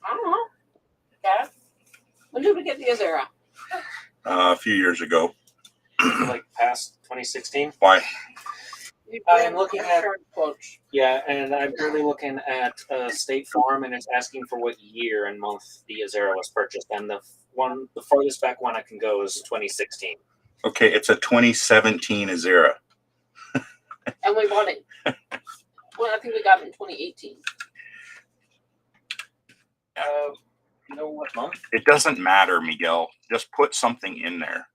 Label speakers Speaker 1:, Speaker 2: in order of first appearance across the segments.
Speaker 1: I don't know. Dad, when did we get the Azera?
Speaker 2: A few years ago.
Speaker 3: Like past 2016.
Speaker 2: Why?
Speaker 3: I'm looking at quotes. Yeah, and I'm currently looking at State Farm, and it's asking for what year and month the Azera was purchased, and the farthest back one I can go is 2016.
Speaker 2: Okay, it's a 2017 Azera.
Speaker 1: And we bought it. Well, I think we got it in 2018.
Speaker 3: You know what month?
Speaker 2: It doesn't matter, Miguel. Just put something in there.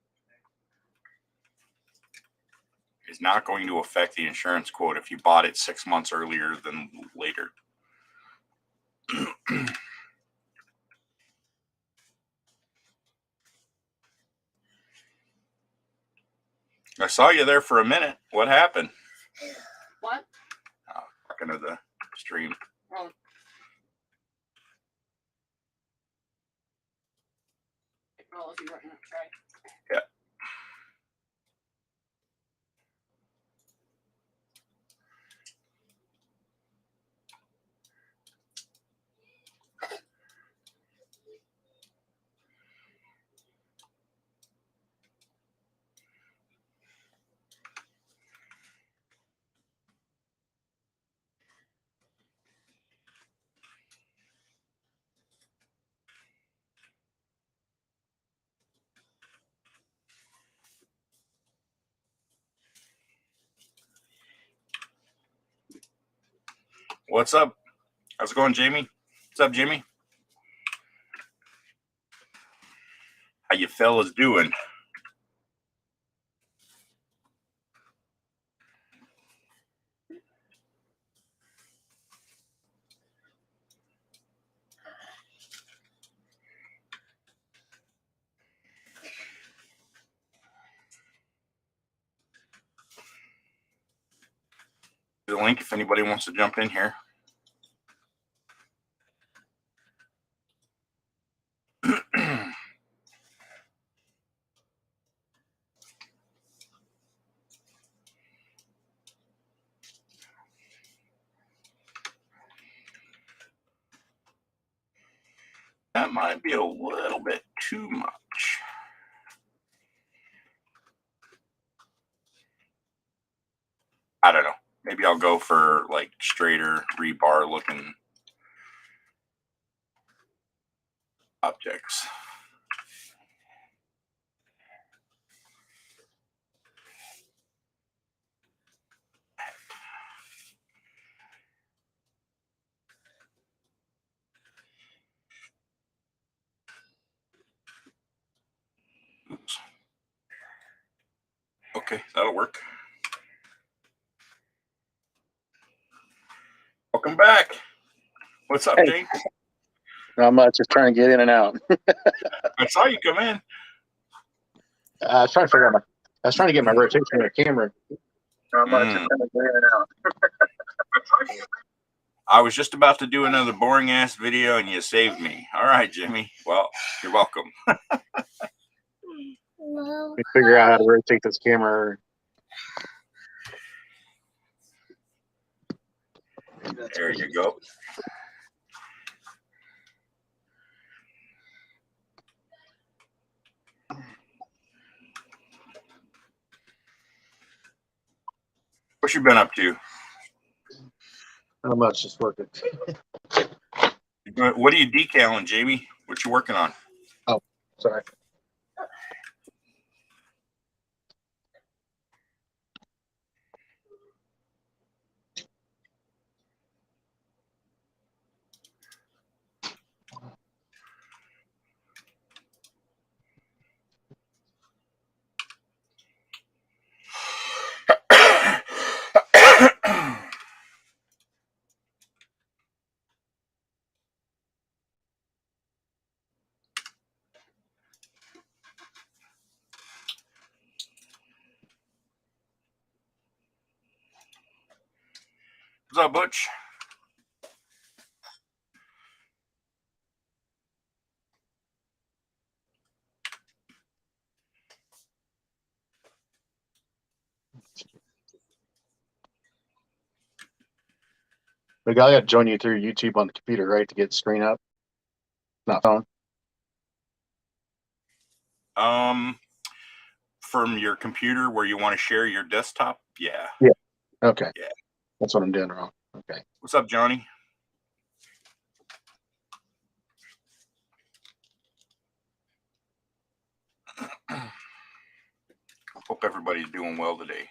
Speaker 2: It's not going to affect the insurance quote if you bought it 6 months earlier than later. I saw you there for a minute. What happened?
Speaker 1: What?
Speaker 2: Talking to the stream.
Speaker 1: Oh. Well, if you were going to try.
Speaker 2: Yeah. What's up? How's it going, Jamie? What's up, Jimmy? How you fellas doing? The link if anybody wants to jump in here. That might be a little bit too much. I don't know. Maybe I'll go for like straighter rebar looking objects. Oops. Okay, that'll work. Welcome back. What's up,
Speaker 4: Hey.
Speaker 2: James?
Speaker 4: Not much. Just trying to get in and out.
Speaker 2: I saw you come in.
Speaker 4: I was trying to figure out I was trying to get my rotation of the camera. Not much.
Speaker 2: Mm.
Speaker 4: Just trying to get in and out.
Speaker 2: I was just about to do another boring ass video and you saved me. All right, Jimmy. Well, you're welcome.
Speaker 4: Let me figure out how to rotate this camera.
Speaker 2: There you go. What you been up to?
Speaker 4: Not much. Just working.
Speaker 2: What are you decaling, Jamie? What you working on?
Speaker 4: Sorry.
Speaker 2: What's up, Butch?
Speaker 4: The guy got to join you through YouTube on the computer, right, to get the screen up, not phone.
Speaker 2: From your computer where you want to share your desktop? Yeah.
Speaker 4: Okay.
Speaker 2: Yeah.
Speaker 4: That's what I'm doing wrong. Okay.
Speaker 2: What's up, Johnny? Hope everybody's doing well today.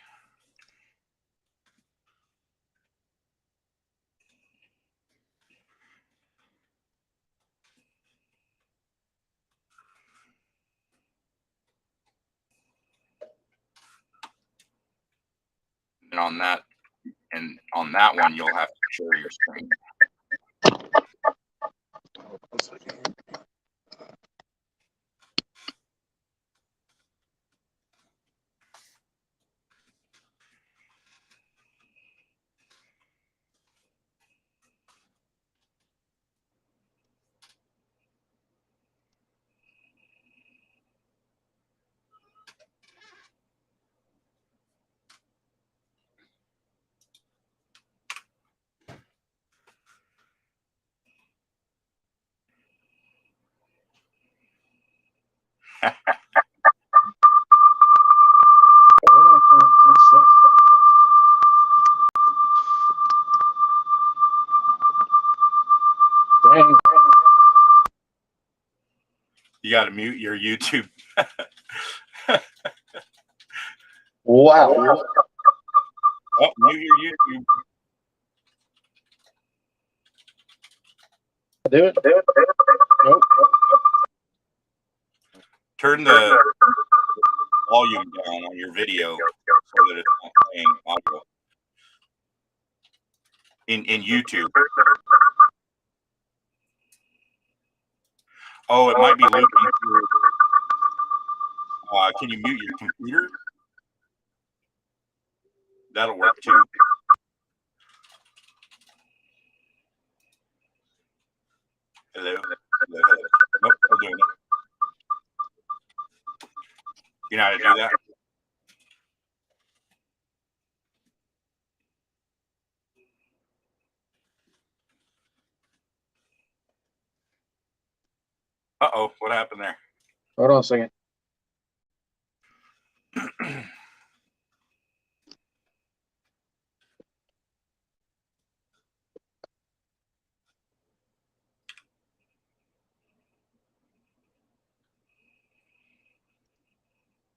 Speaker 2: And on that one, you'll have to share your screen.
Speaker 4: Dang.
Speaker 2: You got to mute your YouTube.
Speaker 4: Wow.
Speaker 2: Oh, mute your YouTube.
Speaker 4: Do it. Nope.
Speaker 2: Turn the volume down on your video so that it's not playing audio. In YouTube. Oh, it might be looping through. Can you mute your computer? That'll work too. Hello. Hello. Nope, I'm doing it. You know how to do that? Uh-oh, what happened there?
Speaker 4: Hold on a second.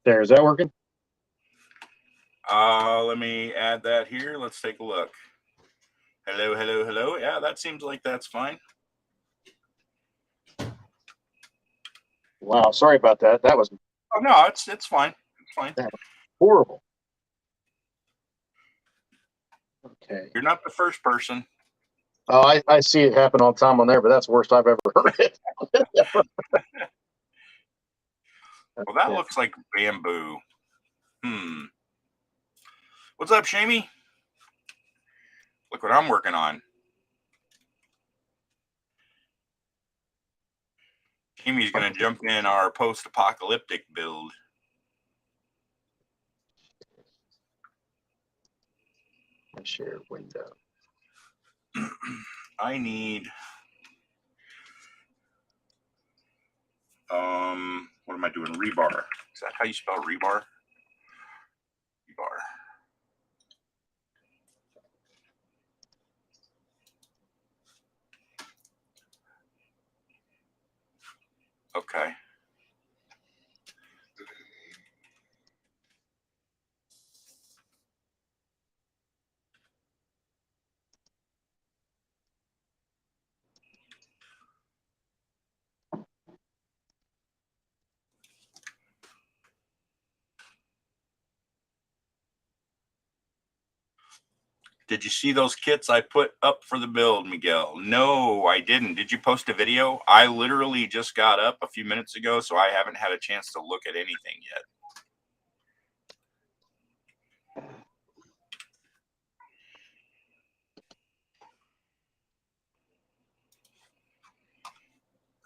Speaker 4: There, is that working?
Speaker 2: Let me add that here. Let's take a look. Hello, hello, hello. Yeah, that seems like that's fine.
Speaker 4: Wow, sorry about that. That was
Speaker 2: Oh no, it's fine. It's fine.
Speaker 4: horrible. Okay.
Speaker 2: You're not the first person.
Speaker 4: Oh, I see it happen all the time on there, but that's the worst I've ever heard it.
Speaker 2: Well, that looks like bamboo. What's up, Shamey? Look what I'm working on. Shamey's going to jump in our post-apocalyptic build.
Speaker 4: Share window.
Speaker 2: I need what am I doing? Rebar. Is that how you spell rebar? Rebar. Okay. Did you see those kits I put up for the build, Miguel? No, I didn't. Did you post a video? I literally just got up a few minutes ago, so I haven't had a chance to look at anything yet.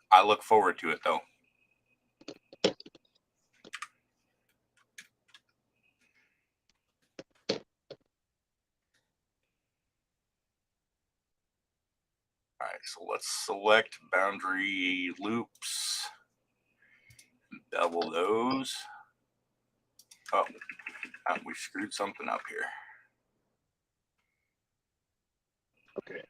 Speaker 2: I look forward to it, though. All right, so let's select boundary loops. Double those. Oh, we screwed something up here.
Speaker 4: Okay.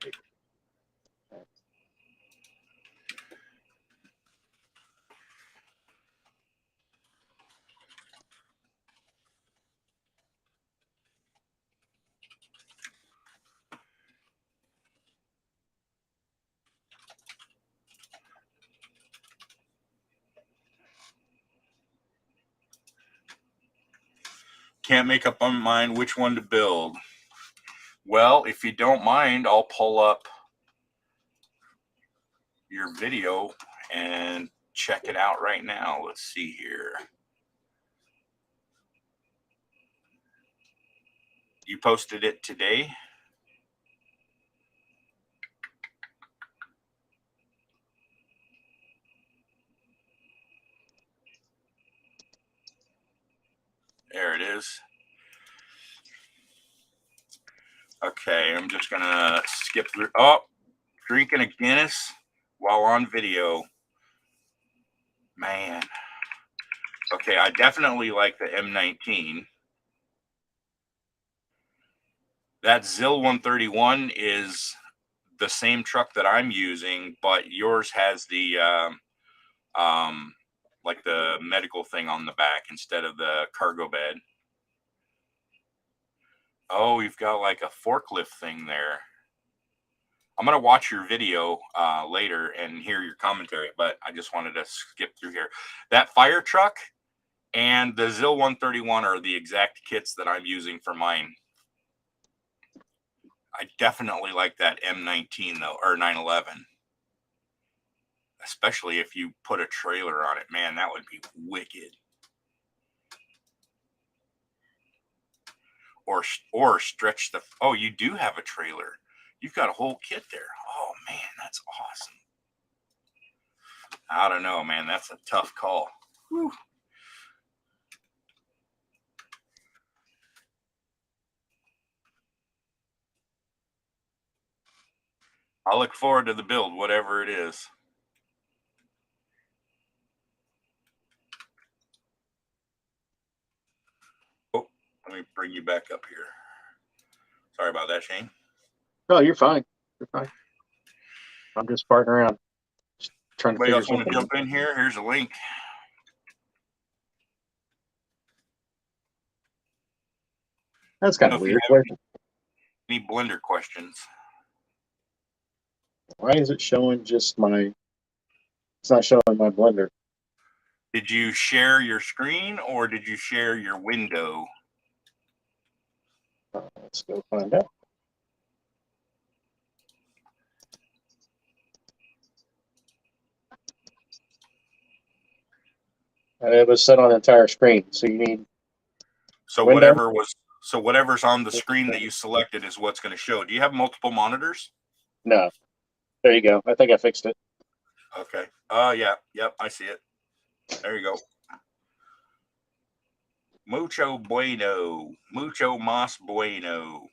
Speaker 2: Can't make up my mind which one to build. Well, if you don't mind, I'll pull up your video and check it out right now. Let's see here. You posted it today? There it is. Okay, I'm just gonna skip through. Oh, drinking a Guinness while on video. Man. Okay, I definitely like the M19. That ZIL 131 is the same truck that I'm using, but yours has the like the medical thing on the back instead of the cargo bed. Oh, you've got like a forklift thing there. I'm going to watch your video later and hear your commentary, but I just wanted to skip through here. That fire truck and the ZIL 131 are the exact kits that I'm using for mine. I definitely like that M19 though, or 911. Especially if you put a trailer on it, man, that would be wicked. Or stretch the. Oh, you do have a trailer. You've got a whole kit there. Oh man, that's awesome. I don't know, man. That's a tough call. Whew. I'll look forward to the build, whatever it is. Oh, let me bring you back up here. Sorry about that, Shane.
Speaker 4: No, you're fine. You're fine. I'm just farting around. Just trying
Speaker 2: Anybody
Speaker 4: to
Speaker 2: else
Speaker 4: figure
Speaker 2: want to
Speaker 4: something
Speaker 2: jump in here? Here's a link.
Speaker 4: That's kind of
Speaker 2: If you
Speaker 4: weird.
Speaker 2: have any Blender questions.
Speaker 4: Why is it showing just my? It's not showing my Blender.
Speaker 2: Did you share your screen or did you share your window?
Speaker 4: Let's go find out. It was set on the entire screen, so you need.
Speaker 2: So
Speaker 4: window?
Speaker 2: whatever's on the screen that you selected is what's going to show. Do you have multiple monitors?
Speaker 4: No. There you go. I think I fixed it.
Speaker 2: Okay. Yeah. Yep. I see it. There you go. Mucho bueno. Mucho mas bueno.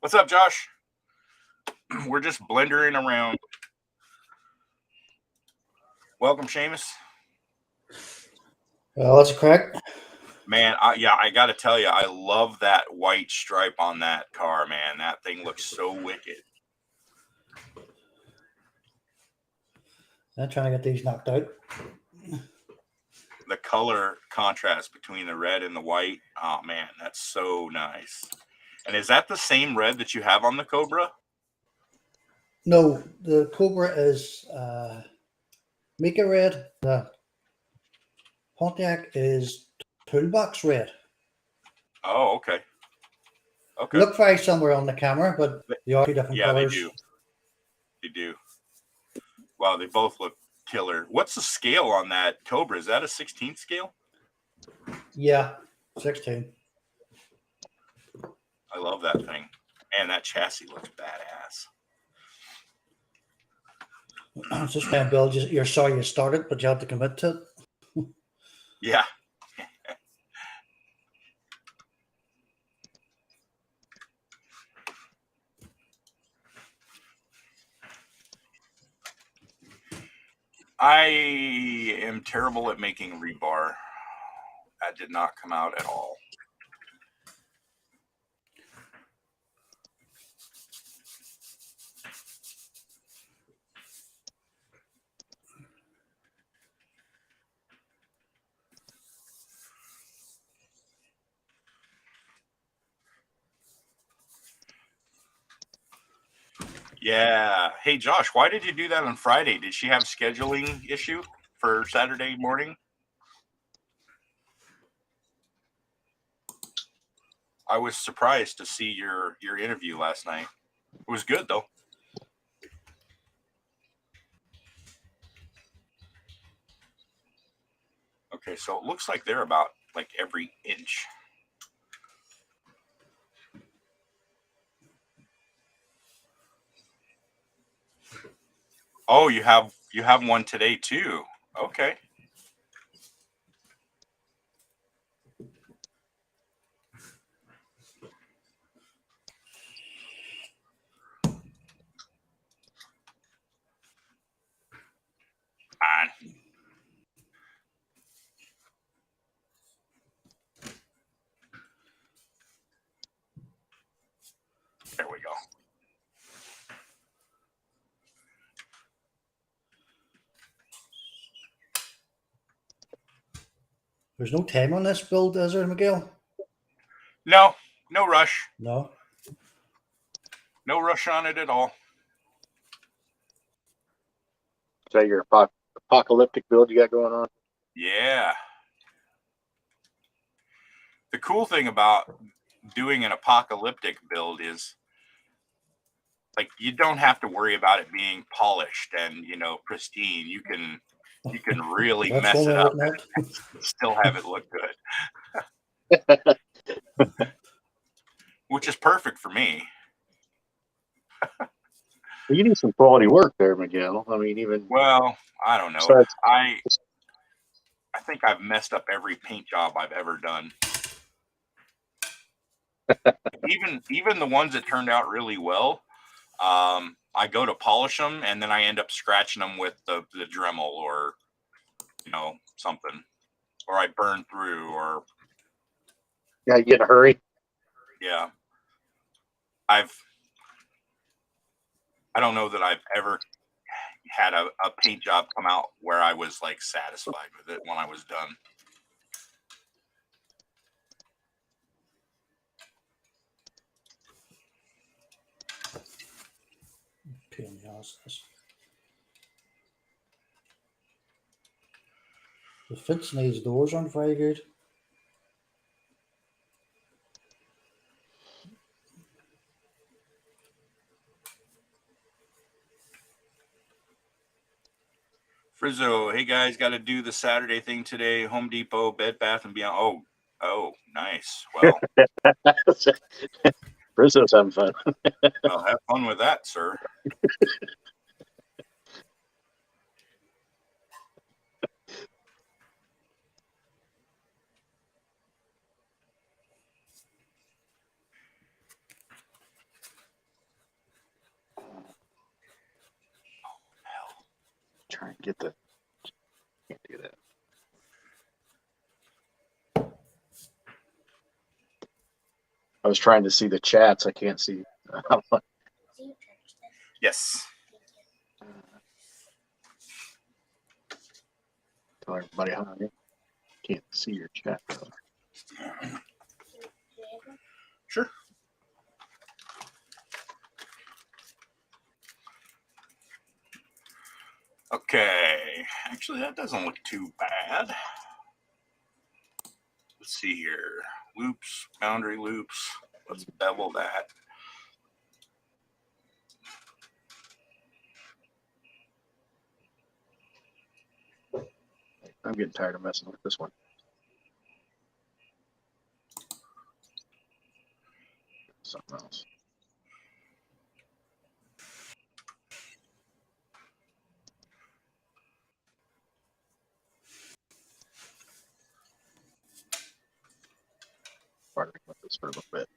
Speaker 2: What's up, Josh? We're just blendering around. Welcome, Seamus.
Speaker 5: That's correct.
Speaker 2: Man, I got to tell you, I love that white stripe on that car, man. That thing looks so wicked.
Speaker 5: I'm trying to get these knocked out.
Speaker 2: The color contrast between the red and the white. Oh man, that's so nice. And is that the same red that you have on the Cobra?
Speaker 5: No, the Cobra is Mika red. The Pontiac is Toolbox red.
Speaker 2: Oh, okay. Okay.
Speaker 5: Look very similar on the camera, but they are two different
Speaker 2: Yeah,
Speaker 5: colors.
Speaker 2: they do. They do. Wow, they both look killer. What's the scale on that Cobra? Is that a 16th scale?
Speaker 5: Yeah, 16.
Speaker 2: I love that thing. Man, that chassis looks badass.
Speaker 5: It's just kind of build. You're sorry you started, but you have to commit to it.
Speaker 2: Yeah. I am terrible at making rebar. That did not come out at all. Yeah. Hey, Josh, why did you do that on Friday? Did she have scheduling issue for Saturday morning? I was surprised to see your interview last night. It was good though. Okay, so it looks like they're about like every inch. Oh, you have one today too. Okay. On. There we go.
Speaker 5: There's no time on this build, is there, Miguel?
Speaker 2: No rush.
Speaker 5: No.
Speaker 2: No rush on it at all.
Speaker 4: Is that your apocalyptic build you got going on?
Speaker 2: Yeah. The cool thing about doing an apocalyptic build is like you don't have to worry about it being polished and pristine. You can really
Speaker 5: That's
Speaker 2: mess
Speaker 5: one
Speaker 2: it
Speaker 5: way
Speaker 2: up
Speaker 5: of looking at
Speaker 2: and
Speaker 5: it.
Speaker 2: still have it look good. Which is perfect for me.
Speaker 4: Well, you do some quality work there, Miguel. I mean, even
Speaker 2: Well, I don't know.
Speaker 4: besides,
Speaker 2: I think I've messed up every paint job I've ever done. even the ones that turned out really well, I go to polish them and then I end up scratching them with the Dremel or something, or I burn through, or
Speaker 4: yeah, you get in a hurry.
Speaker 2: yeah. I don't know that I've ever had a paint job come out where I was like satisfied with it when I was done.
Speaker 5: Pain in the ass, this. The fits in these doors aren't very good.
Speaker 2: Frizzo, hey guys, got to do the Saturday thing today. Home Depot, Bed Bath and Beyond. Oh, nice. Well,
Speaker 4: Briscoe's having fun.
Speaker 2: well, have fun with that, sir.
Speaker 4: Try and get the. Can't do that. I was trying to see the chats. I can't see.
Speaker 2: Yes.
Speaker 4: Somebody high. Can't see your chat though.
Speaker 2: Sure. Okay. Actually, that doesn't look too bad. Let's see here. Loops, boundary loops. Let's bevel that.
Speaker 4: I'm getting tired of messing with this one. Something else. Partnering with this for a little bit.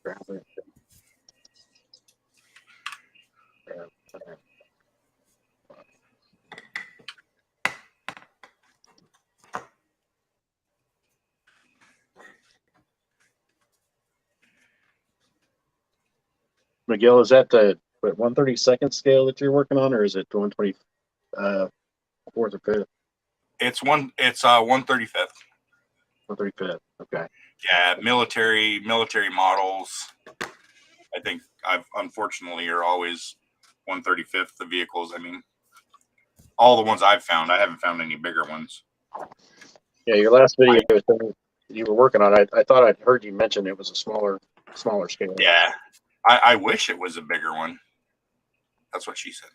Speaker 4: Grab it. Grab it. Miguel, is that the 1/32 scale that you're working on, or is it the 1/24 or 5th?
Speaker 2: It's 1/35.
Speaker 4: 1/35. Okay.
Speaker 2: Yeah, military models. I think unfortunately are always 1/35 the vehicles. I mean, all the ones I've found, I haven't found any bigger ones.
Speaker 4: Yeah, your last video you were working on, I thought I'd heard you mention it was a smaller scale.
Speaker 2: Yeah, I wish it was a bigger one. That's what she said.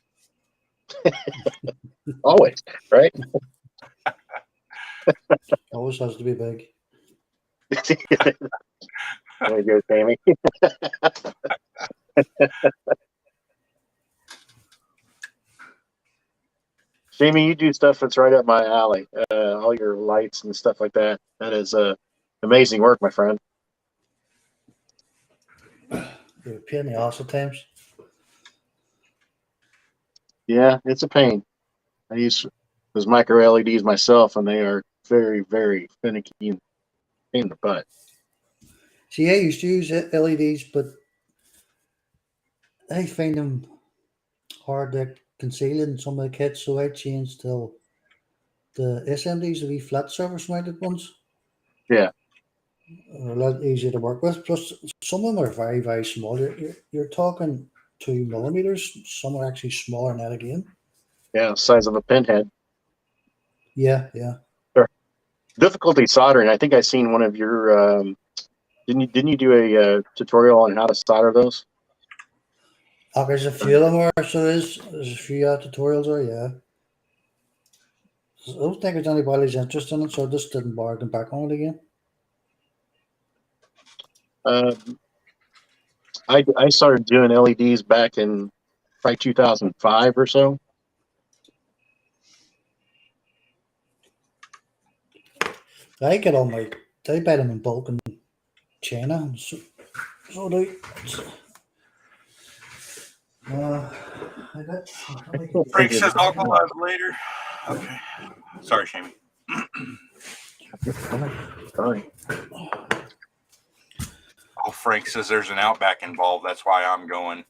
Speaker 4: Always, right?
Speaker 5: Always has to be big.
Speaker 4: There you go, Sammy. Jamie, you do stuff that's right up my alley. All your lights and stuff like that. That is amazing work, my friend.
Speaker 5: You're a pain in the arse at times.
Speaker 4: Yeah, it's a pain. I use those micro LEDs myself, and they are very, very finicky and pain in the butt.
Speaker 5: See, I used to use LEDs, but I find them hard to conceal in some of the kits, so I changed to the SMDs, the wee flat surface mounted ones.
Speaker 4: Yeah.
Speaker 5: They're a lot easier to work with. Plus, some of them are very, very small. You're talking 2 millimeters. Some are actually smaller than that again.
Speaker 4: Yeah, size of a pinhead.
Speaker 5: Yeah, yeah.
Speaker 4: Sure. Difficulty soldering. I think I seen one of your. Didn't you do a tutorial on how to solder those?
Speaker 5: There's a few of them where so there's a few tutorials there, yeah. I don't think there's anybody's interest in it, so I just didn't bother them back on it again.
Speaker 4: I started doing LEDs back in probably 2005 or so.
Speaker 5: I buy them in bulk in China, so they. I got.
Speaker 2: Frank says I'll go live later. Okay. Sorry, Shamey.
Speaker 4: Sorry.
Speaker 2: Oh, Frank says there's an Outback involved. That's why I'm going.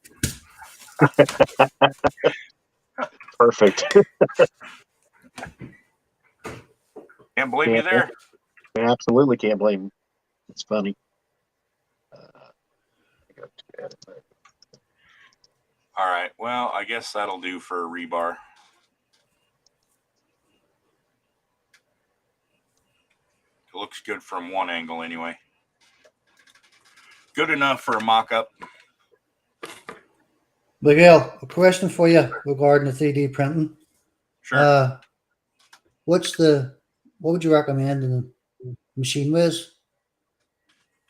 Speaker 4: Perfect.
Speaker 2: Can't blame you there.
Speaker 4: I absolutely can't blame him. It's funny.
Speaker 2: All right. Well, I guess that'll do for rebar. It looks good from one angle anyway. Good enough for a mock-up.
Speaker 5: Miguel, a question for you regarding the 3D printing.
Speaker 2: Sure.
Speaker 5: What would you recommend in the machine whiz?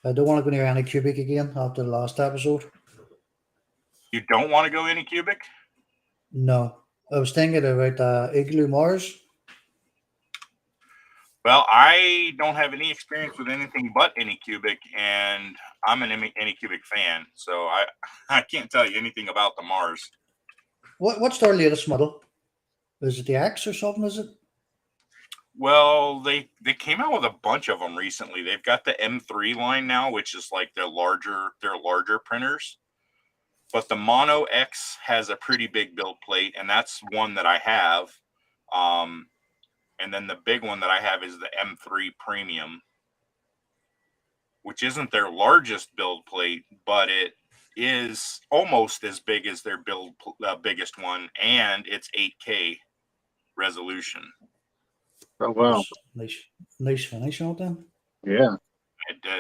Speaker 5: I don't want to go near any cubic again after the last episode.
Speaker 2: You don't want to go any cubic?
Speaker 5: No. I was thinking about Igloo Mars.
Speaker 2: Well, I don't have any experience with anything but Anycubic, and I'm an Anycubic fan, so I can't tell you anything about the Mars.
Speaker 5: What's their latest model? Is it the X or something, is it?
Speaker 2: Well, they came out with a bunch of them recently. They've got the M3 line now, which is like their larger printers. But the Mono X has a pretty big build plate, and that's one that I have. And then the big one that I have is the M3 Premium, which isn't their largest build plate, but it is almost as big as their biggest one, and it's 8K resolution.
Speaker 4: Oh wow!
Speaker 5: Nice finish on them.
Speaker 4: Yeah.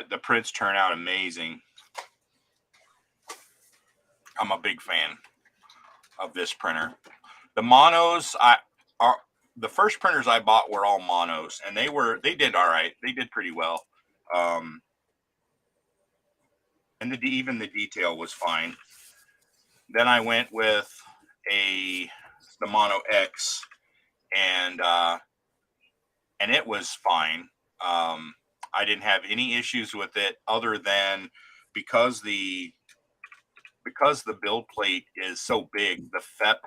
Speaker 2: The prints turn out amazing. I'm a big fan of this printer. The monos, the first printers I bought were all monos, and they did all right. They did pretty well, and even the detail was fine. Then I went with the Mono X, and it was fine. I didn't have any issues with it other than because the build plate is so big, the FEP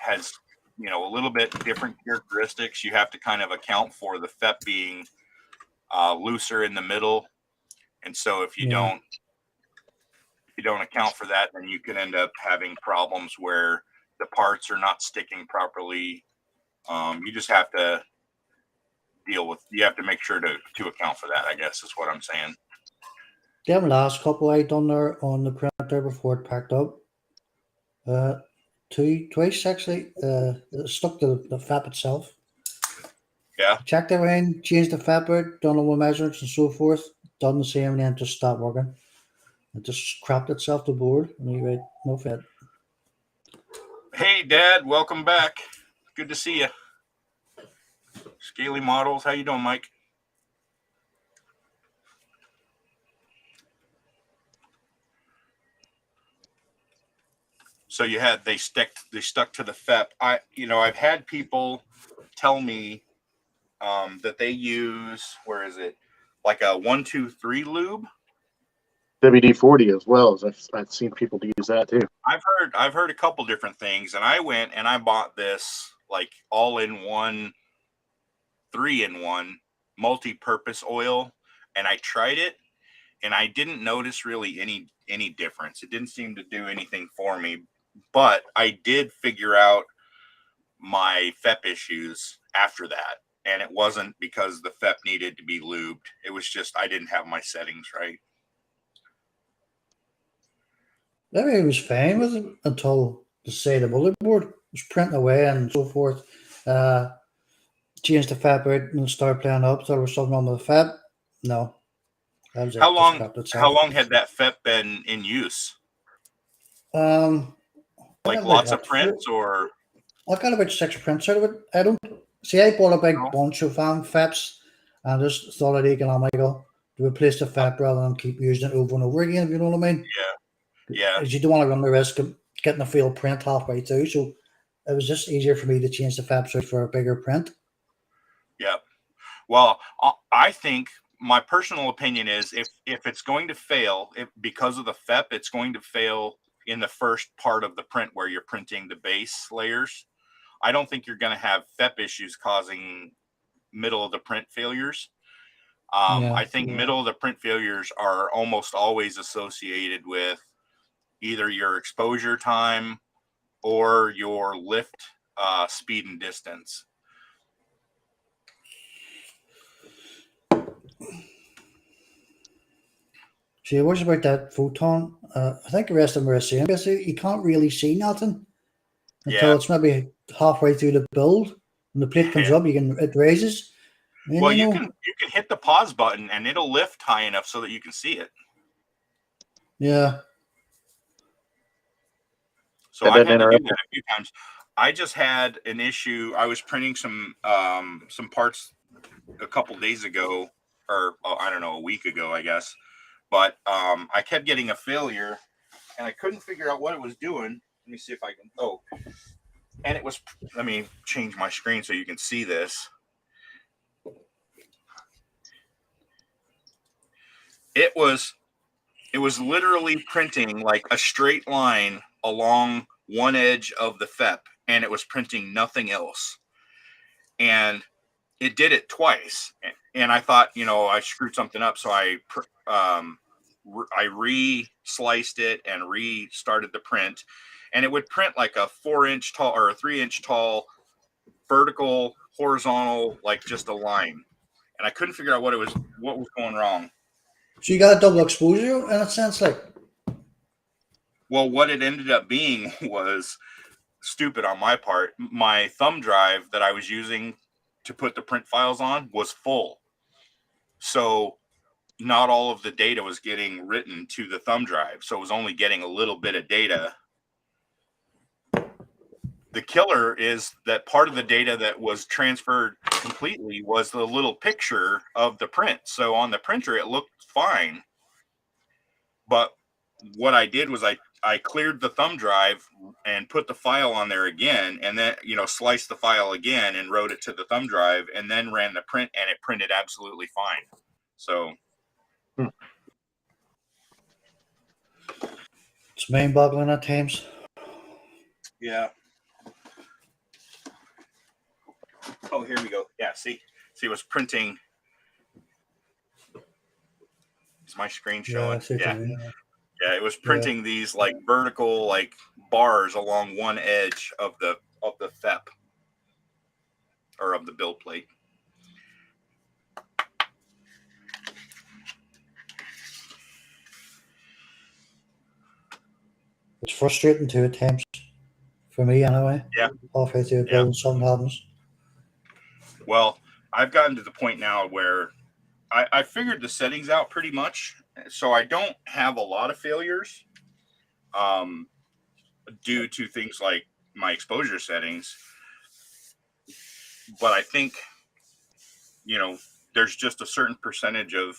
Speaker 2: has a little bit different characteristics. You have to kind of account for the FEP being looser in the middle, and so if you don't account for that, then you can end up having problems where the parts are not sticking properly. You just have to make sure to account for that, I guess is what I'm saying.
Speaker 5: Them last couple I done there on the printer before it packed up. Twice actually. It stuck to the FAP itself.
Speaker 2: Yeah.
Speaker 5: Checked everything, changed the FAP out, done all the measurements and so forth, done the same, and then just stopped working. It just crapped itself to board. Anyway, no fit.
Speaker 2: Hey, Dad, welcome back. Good to see you. Scaly Models, how you doing, Mike? So they stuck to the FEP. I've had people tell me that they use, where is it, like a 1-2-3 lube.
Speaker 4: WD-40 as well. I've seen people use that too.
Speaker 2: I've heard a couple different things, and I went and I bought this like all-in-one, 3-in-1 multi-purpose oil, and I tried it, and I didn't notice really any difference. It didn't seem to do anything for me, but I did figure out my FEP issues after that, and it wasn't because the FEP needed to be lubed. It was just I didn't have my settings right.
Speaker 5: Everything was fine with it until the motherboard was printing away and so forth. Changed the FAP out and started playing up. There was something wrong with the FAP. No. That was it.
Speaker 2: How long had that FEP been in use? Like lots of prints, or
Speaker 5: I got about 6 prints out of it. I bought a big bunch of FEPs and just thought it economical to replace the FEP rather than keep using it over and over again, if you know what I mean. Yeah. Because you don't want to run the risk of getting a failed print halfway through. So it was just easier for me to change the FEPs out for a bigger print.
Speaker 2: Yeah. Well, I think my personal opinion is if it's going to fail, because of the FEP, it's going to fail in the first part of the print where you're printing the base layers. I don't think you're going to have FEP issues causing middle of the print failures. I think middle of the print failures are almost always associated with either your exposure time or your lift speed and distance.
Speaker 5: See, it was about that photon. I think the rest of them are the same. Basically, you can't really see nothing until it's maybe halfway through the build. When the plate comes up, it raises.
Speaker 2: Well, you can hit the pause button and it'll lift high enough so that you can see it.
Speaker 5: Yeah.
Speaker 2: So I've had to do that a few times. I just had an issue. I was printing some parts a couple days ago, or I don't know, a week ago, I guess. But I kept getting a failure, and I couldn't figure out what it was doing. Let me see if I can. Oh, and it was. Let me change my screen so you can see this. It was literally printing like a straight line along one edge of the FEP, and it was printing nothing else. And it did it twice, and I thought, I screwed something up, so I re-sliced it and restarted the print, and it would print like a 4-inch tall or a 3-inch tall vertical, horizontal, like just a line, and I couldn't figure out what was going wrong.
Speaker 5: So you got a double exposure in a sense, like.
Speaker 2: Well, what it ended up being was stupid on my part. My thumb drive that I was using to put the print files on was full. So not all of the data was getting written to the thumb drive. So it was only getting a little bit of data. The killer is that part of the data that was transferred completely was the little picture of the print. So on the printer, it looked fine. But what I did was I cleared the thumb drive and put the file on there again, and then, sliced the file again and wrote it to the thumb drive, and then ran the print, and it printed absolutely fine. So
Speaker 5: It's mind-boggling at times.
Speaker 2: yeah. Oh, here we go. Yeah, see, it was printing. Is my screen showing? Yeah, it was printing these like vertical like bars along one edge of the FEP or of the build plate.
Speaker 5: It's frustrating too at times, for me anyway.
Speaker 2: Yeah.
Speaker 5: Halfway through the build, something happens.
Speaker 2: Well, I've gotten to the point now where I figured the settings out pretty much, so I don't have a lot of failures due to things like my exposure settings. But I think, there's just a certain percentage of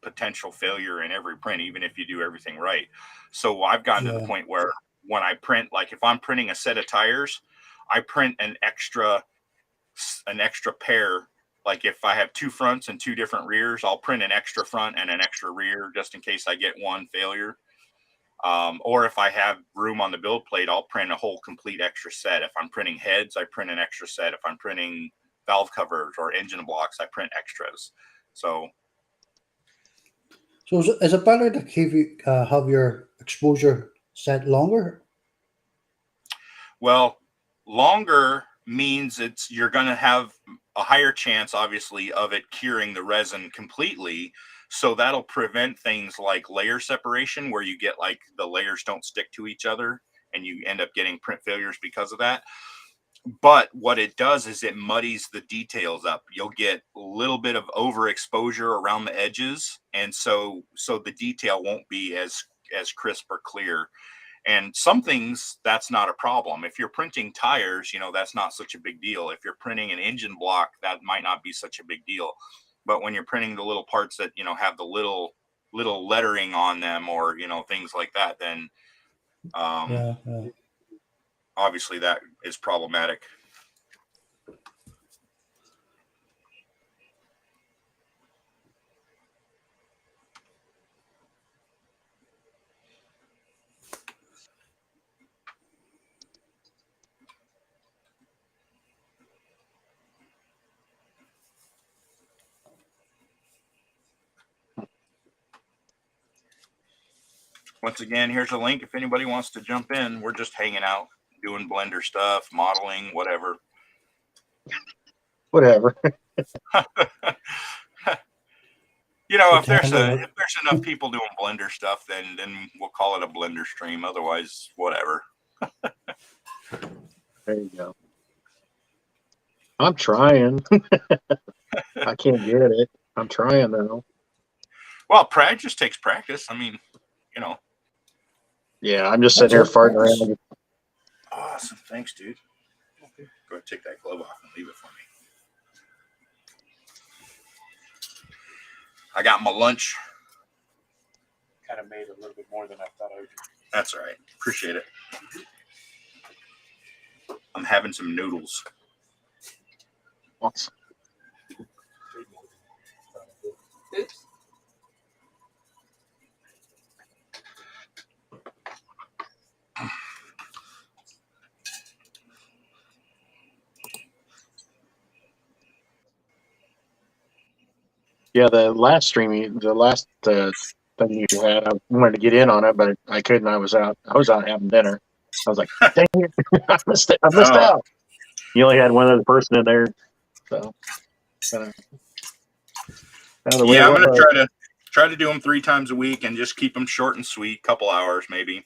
Speaker 2: potential failure in every print, even if you do everything right. So I've gotten to the point where when I print, like if I'm printing a set of tires, I print an extra pair. Like if I have 2 fronts and 2 different rears, I'll print an extra front and an extra rear just in case I get one failure. Or if I have room on the build plate, I'll print a whole complete extra set. If I'm printing heads, I print an extra set. If I'm printing valve covers or engine blocks, I print extras. So
Speaker 5: is it better to keep have your exposure set longer?
Speaker 2: Well, longer means you're going to have a higher chance, obviously, of it curing the resin completely. So that'll prevent things like layer separation, where you get like the layers don't stick to each other and you end up getting print failures because of that. But what it does is it muddies the details up. You'll get a little bit of overexposure around the edges, and so the detail won't be as crisp or clear. And some things, that's not a problem. If you're printing tires, that's not such a big deal. If you're printing an engine block, that might not be such a big deal. But when you're printing the little parts that, have the little lettering on them, or, things like that, then obviously that is problematic. Once again, here's a link if anybody wants to jump in. We're just hanging out, doing Blender stuff, modeling, whatever.
Speaker 4: Whatever.
Speaker 2: If there's enough people doing Blender stuff, then we'll call it a Blender stream. Otherwise, whatever.
Speaker 4: There you go. I'm trying. I can't get it. I'm trying though.
Speaker 2: Well, just takes practice. I mean,
Speaker 4: Yeah, I'm just sitting here farting around.
Speaker 2: Awesome. Thanks, dude. Go ahead and take that glove off and leave it for me. I got my lunch.
Speaker 6: Kind of made a little bit more than I thought I would.
Speaker 2: That's all right. Appreciate it. I'm having some noodles.
Speaker 4: Awesome.
Speaker 1: Oops.
Speaker 4: Yeah, the last thing you had, I wanted to get in on it, but I couldn't. I was out having dinner. I was like, dang it, I missed
Speaker 2: Oh.
Speaker 4: out. You only had one other person in there, so kind of the way
Speaker 2: Yeah,
Speaker 4: it
Speaker 2: I'm gonna
Speaker 4: was.
Speaker 2: try to do them 3 times a week and just keep them short and sweet, couple hours maybe.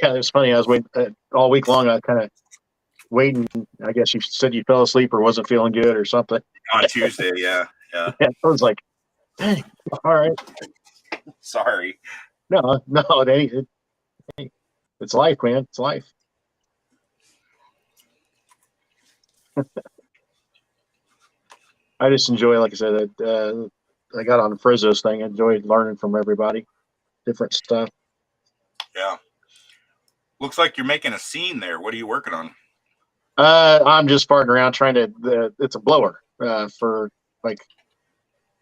Speaker 4: Yeah, it's funny. I was waiting all week long. I kind of waiting. I guess you said you fell asleep or wasn't feeling good or something.
Speaker 2: On Tuesday, yeah.
Speaker 4: Yeah, I was like, dang, all right.
Speaker 2: Sorry.
Speaker 4: No, it's life, man. It's life. I just enjoy, like I said, I got on the Frizzos thing. I enjoyed learning from everybody, different stuff.
Speaker 2: Yeah. Looks like you're making a scene there. What are you working on?
Speaker 4: I'm just farting around trying to. It's a blower for like.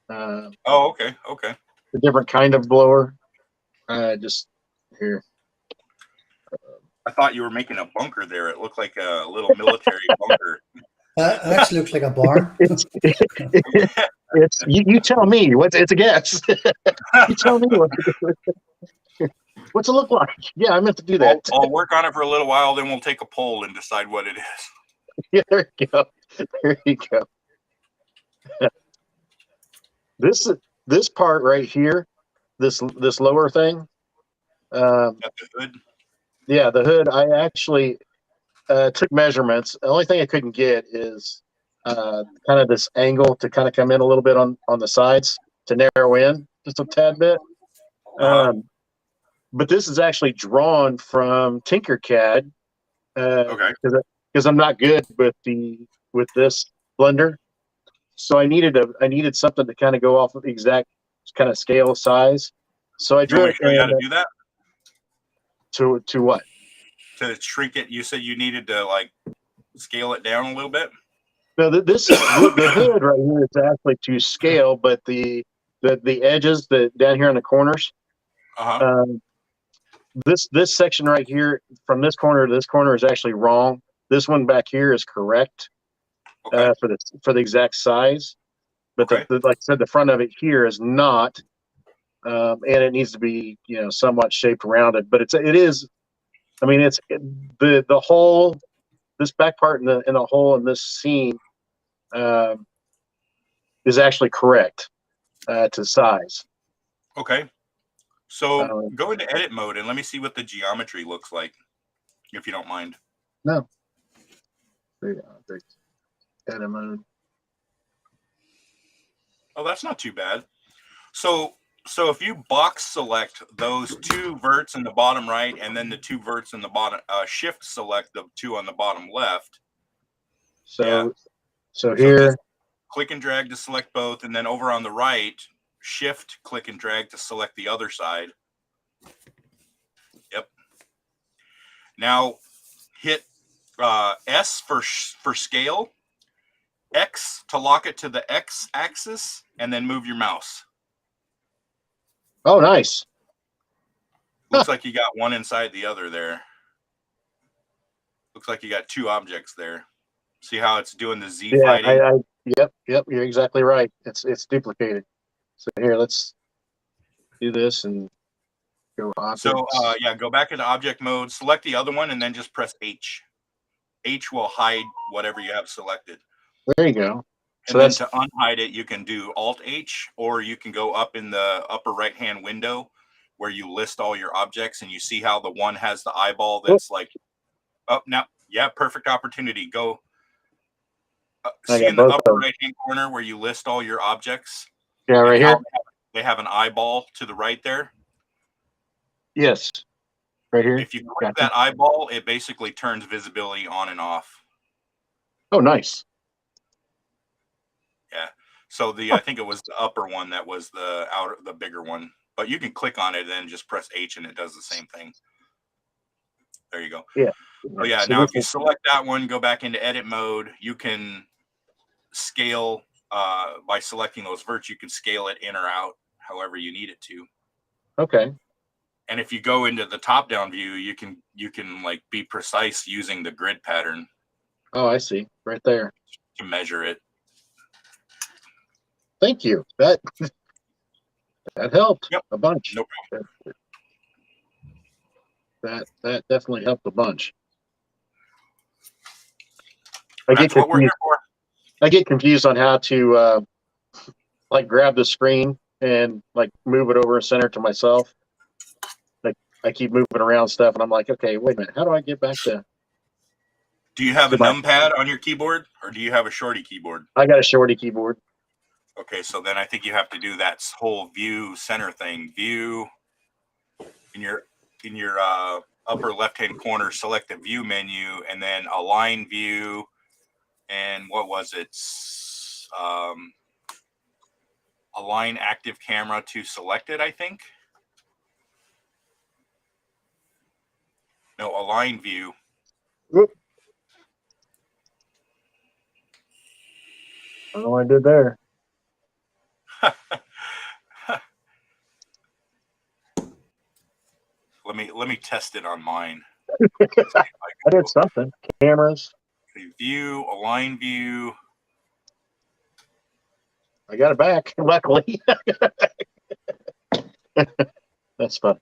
Speaker 2: Oh, okay.
Speaker 4: A different kind of blower. Just here.
Speaker 2: I thought you were making a bunker there. It looked like a little military bunker.
Speaker 5: It actually looks like a barn.
Speaker 4: It's you tell me. It's a guess. You tell me what's it look like. Yeah, I meant to do that.
Speaker 2: I'll work on it for a little while, then we'll take a poll and decide what it is.
Speaker 4: Yeah, there you go. There you go. This part right here, this lower thing.
Speaker 2: Got the hood.
Speaker 4: Yeah, the hood. I actually took measurements. The only thing I couldn't get is kind of this angle to kind of come in a little bit on the sides to narrow in just a tad bit. But this is actually drawn from Tinkercad.
Speaker 2: Okay.
Speaker 4: Because I'm not good with this blender, so I needed something to kind of go off of the exact kind of scale size. So I
Speaker 2: Do you
Speaker 4: drew
Speaker 2: want
Speaker 4: it.
Speaker 2: me to show you how to do that?
Speaker 4: To what?
Speaker 2: To shrink it, you said you needed to like scale it down a little bit.
Speaker 4: No, this is the hood right here is actually to scale, but the edges down here in the corners. This section right here, from this corner to this corner, is actually wrong. This one back here is correct.
Speaker 2: Okay.
Speaker 4: For the exact size, but
Speaker 2: Okay.
Speaker 4: like I said, the front of it here is not, and it needs to be somewhat shaped around it. But it is. I mean, it's the whole, this back part in the hole in this seam is actually correct to size.
Speaker 2: Okay. So go into edit mode and let me see what the geometry looks like, if you don't mind.
Speaker 4: No. Edit mode.
Speaker 2: Oh, that's not too bad. So if you box select those 2 verts in the bottom right and then the 2 verts in the bottom, shift select the 2 on the bottom left.
Speaker 4: So here,
Speaker 2: click and drag to select both, and then over on the right, shift, click and drag to select the other side. Yep. Now hit S for scale, X to lock it to the X axis, and then move your mouse.
Speaker 4: Oh, nice.
Speaker 2: Looks like you got one inside the other there. Looks like you got 2 objects there. See how it's doing the Z fighting?
Speaker 4: Yep. You're exactly right. It's duplicated. So here, let's do this and go objects.
Speaker 2: So go back into object mode, select the other one, and then just press H. H will hide whatever you have selected.
Speaker 4: There you go.
Speaker 2: And then to unhide it, you can do Alt H, or you can go up in the upper right hand window where you list all your objects, and you see how the one has the eyeball that's like up now. Yeah, perfect opportunity. Go see in the upper right hand corner where you list all your objects.
Speaker 4: Yeah, right here.
Speaker 2: They have an eyeball to the right there.
Speaker 4: Yes, right here.
Speaker 2: If you click that eyeball, it basically turns visibility on and off.
Speaker 4: Oh, nice.
Speaker 2: Yeah. So I think it was the upper one that was the bigger one. But you can click on it and then just press H and it does the same thing. There you go.
Speaker 4: Yeah.
Speaker 2: Oh yeah.
Speaker 4: So
Speaker 2: Now,
Speaker 4: this
Speaker 2: if you
Speaker 4: is-
Speaker 2: select that one, go back into edit mode, you can scale by selecting those verts. You can scale it in or out however you need it to.
Speaker 4: okay.
Speaker 2: And if you go into the top down view, you can like be precise using the grid pattern
Speaker 4: Oh, I see. Right there.
Speaker 2: to measure it.
Speaker 4: Thank you. That helped
Speaker 2: Yep.
Speaker 4: a bunch.
Speaker 2: No
Speaker 4: That definitely helped a bunch. I
Speaker 2: That's
Speaker 4: get
Speaker 2: what we're here
Speaker 4: confused.
Speaker 2: for.
Speaker 4: I get confused on how to like grab the screen and like move it over and center to myself. Like I keep moving around stuff, and I'm like, okay, wait a minute, how do I get back to?
Speaker 2: Do you have a
Speaker 4: Goodbye.
Speaker 2: numpad on your keyboard, or do you have a shorty keyboard?
Speaker 4: I got a shorty keyboard.
Speaker 2: Okay, so then I think you have to do that whole view center thing. View in your upper left hand corner, select the view menu, and then align view. And what was it? Align active camera to selected, I think. No, align view.
Speaker 4: Whoop. I don't know what I did there.
Speaker 2: Let me test it on mine.
Speaker 4: I did something. Cameras.
Speaker 2: View, align view.
Speaker 4: I got it back. Luckily. That's fun.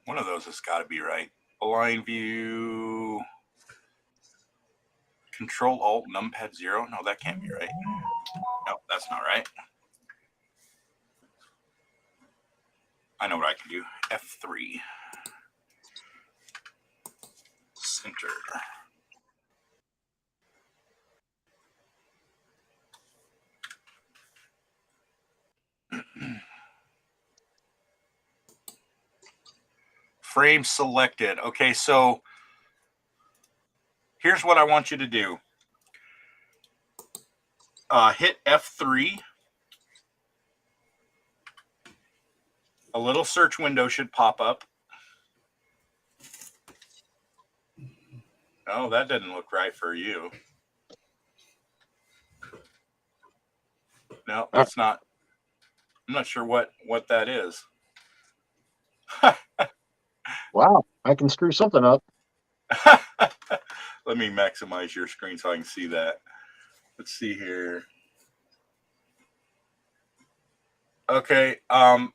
Speaker 2: One of those has got to be right. Align view. Control Alt Numpad 0. No, that can't be right. No, that's not right. I know what I can do. F3. Center. Frame selected. Okay, so here's what I want you to do. Hit F3. A little search window should pop up. Oh, that didn't look right for you. No, that's not. I'm not sure what that is.
Speaker 4: Wow, I can screw something up.
Speaker 2: Let me maximize your screen so I can see that. Let's see here. Okay,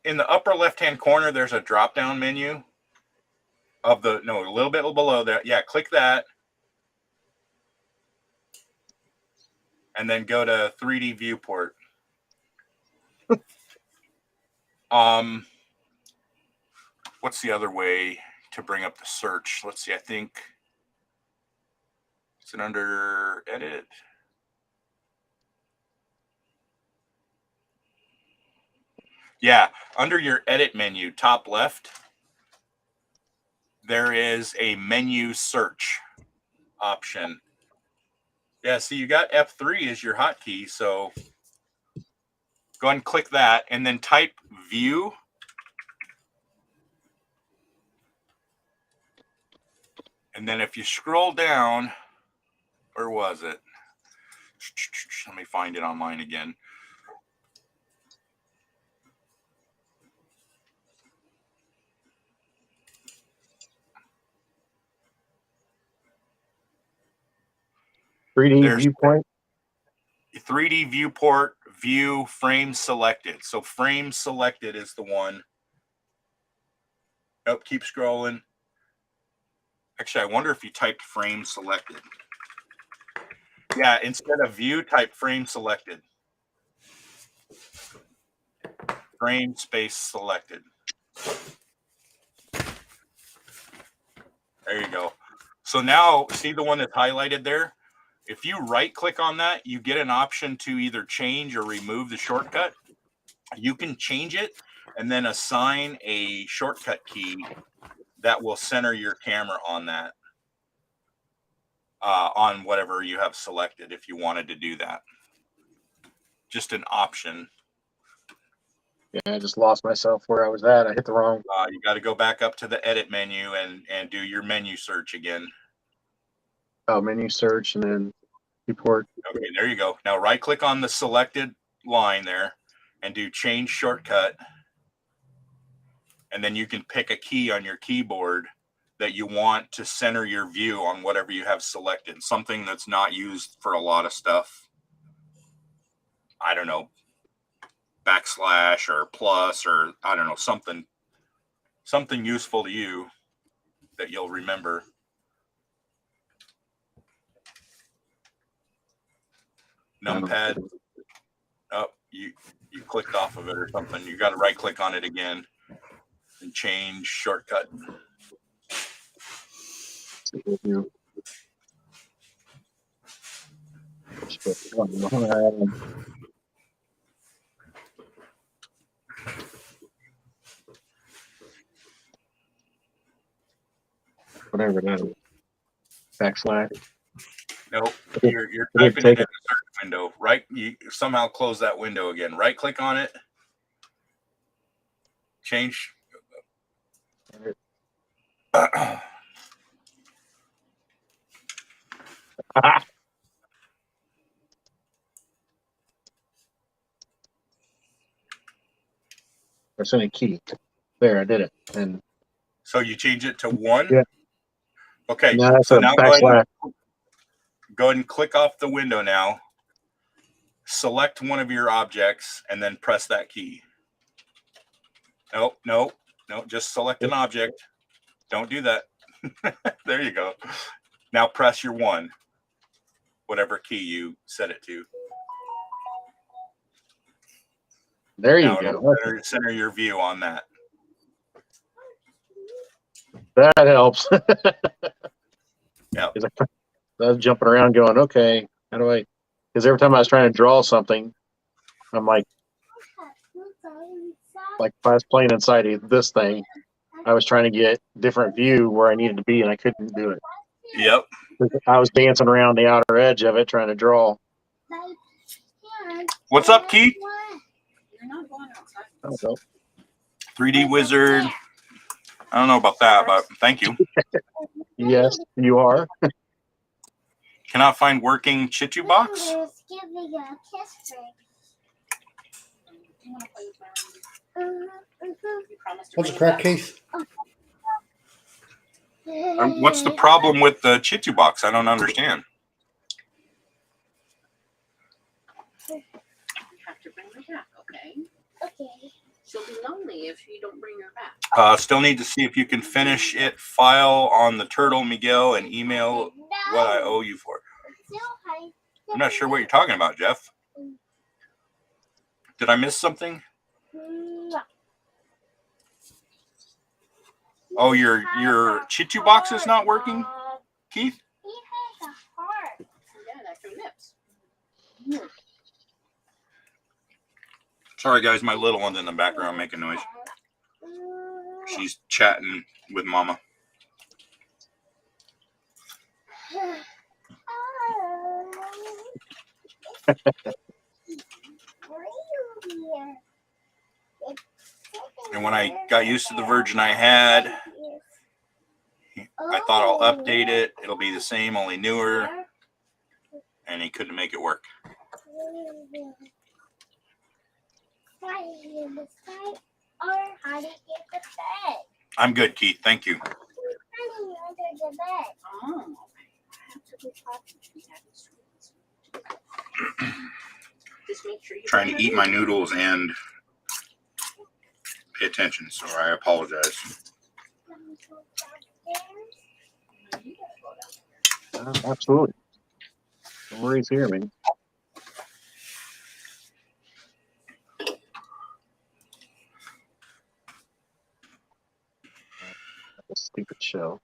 Speaker 2: in the upper left-hand corner, there's a drop-down menu of a little bit below that. Yeah, click that. And then go to 3D viewport. What's the other way to bring up the search? Let's see, I think is it under edit? Yeah, under your edit menu, top left, there is a menu search option. Yeah, see, you got F3 as your hotkey, so go ahead and click that, and then type view. And then if you scroll down, where was it? Let me find it online again.
Speaker 4: There's viewpoint.
Speaker 2: 3D viewport, view, frame selected. So frame selected is the one. Nope, keep scrolling. Actually, I wonder if you typed frame selected. Yeah, instead of view, type frame selected. Frame space selected. There you go. So now, see the one that's highlighted there? If you right click on that, you get an option to either change or remove the shortcut. You can change it and then assign a shortcut key that will center your camera on that. on whatever you have selected if you wanted to do that. Just an option.
Speaker 4: Yeah, I just lost myself where I was at. I hit the wrong.
Speaker 2: You got to go back up to the edit menu and do your menu search again.
Speaker 4: Oh, menu search and then report.
Speaker 2: Okay, there you go. Now right click on the selected line there and do change shortcut. And then you can pick a key on your keyboard that you want to center your view on whatever you have selected. Something that's not used for a lot of stuff. I don't know, backslash or plus or I don't know, something useful to you that you'll remember. Numpad. Oh, you clicked off of it or something. You got to right click on it again and change shortcut.
Speaker 4: Whatever that is. Backslash.
Speaker 2: Nope. You're typing it in the search window. Right. You somehow close that window again. Right click on it. Change.
Speaker 4: There's any key. There, I did it. And
Speaker 2: So you change it to 1?
Speaker 4: Yeah.
Speaker 2: Okay.
Speaker 4: now that's
Speaker 2: So
Speaker 4: a
Speaker 2: now
Speaker 4: backslash.
Speaker 2: go ahead and click off the window now. Select one of your objects and then press that key. No, just select an object. Don't do that. There you go. Now press your 1, whatever key you set it to.
Speaker 4: There you
Speaker 2: Now
Speaker 4: go.
Speaker 2: it'll center your view on that.
Speaker 4: That helps.
Speaker 2: Yeah.
Speaker 4: I was jumping around going, okay, how do I? Because every time I was trying to draw something, I'm like if I was playing inside of this thing, I was trying to get different view where I needed to be, and I couldn't do it.
Speaker 2: Yep.
Speaker 4: I was dancing around the outer edge of it trying to draw.
Speaker 2: What's up, Keith?
Speaker 1: You're not going outside.
Speaker 4: I don't know.
Speaker 2: 3D Wizard. I don't know about that, but thank you.
Speaker 4: Yes, you are.
Speaker 2: Cannot find working Chitu box.
Speaker 1: You want to play with my You promised to
Speaker 5: What's the
Speaker 1: bring it
Speaker 5: crack,
Speaker 1: back.
Speaker 5: Keith?
Speaker 2: What's the problem with the Chitu box? I don't understand.
Speaker 1: You have to bring her back, okay?
Speaker 7: Okay.
Speaker 1: She'll be lonely if you don't bring her back.
Speaker 2: Still need to see if you can finish it. File on the turtle, Miguel, and email what I owe you for. I'm not sure what you're talking about, Jeff. Did I miss something? Oh, your Chitu box is not working, Keith?
Speaker 7: He has a heart.
Speaker 1: Yeah, that's your lips.
Speaker 2: Sorry, guys, my little one's in the background making noise. She's chatting with Mama. And when I got used to the version I had, I thought I'll update it. It'll be the same, only newer. And he couldn't make it work.
Speaker 7: Or how to get the bed.
Speaker 2: I'm good, Keith. Thank you.
Speaker 7: How do you under the bed?
Speaker 1: Oh, okay. I have to be talking to that. Just make sure you
Speaker 2: Trying
Speaker 1: bring
Speaker 2: to
Speaker 1: her
Speaker 2: eat my
Speaker 1: in.
Speaker 2: noodles and pay attention, so I apologize.
Speaker 1: You gotta go down there.
Speaker 4: Absolutely. No worries here, man. A stupid show.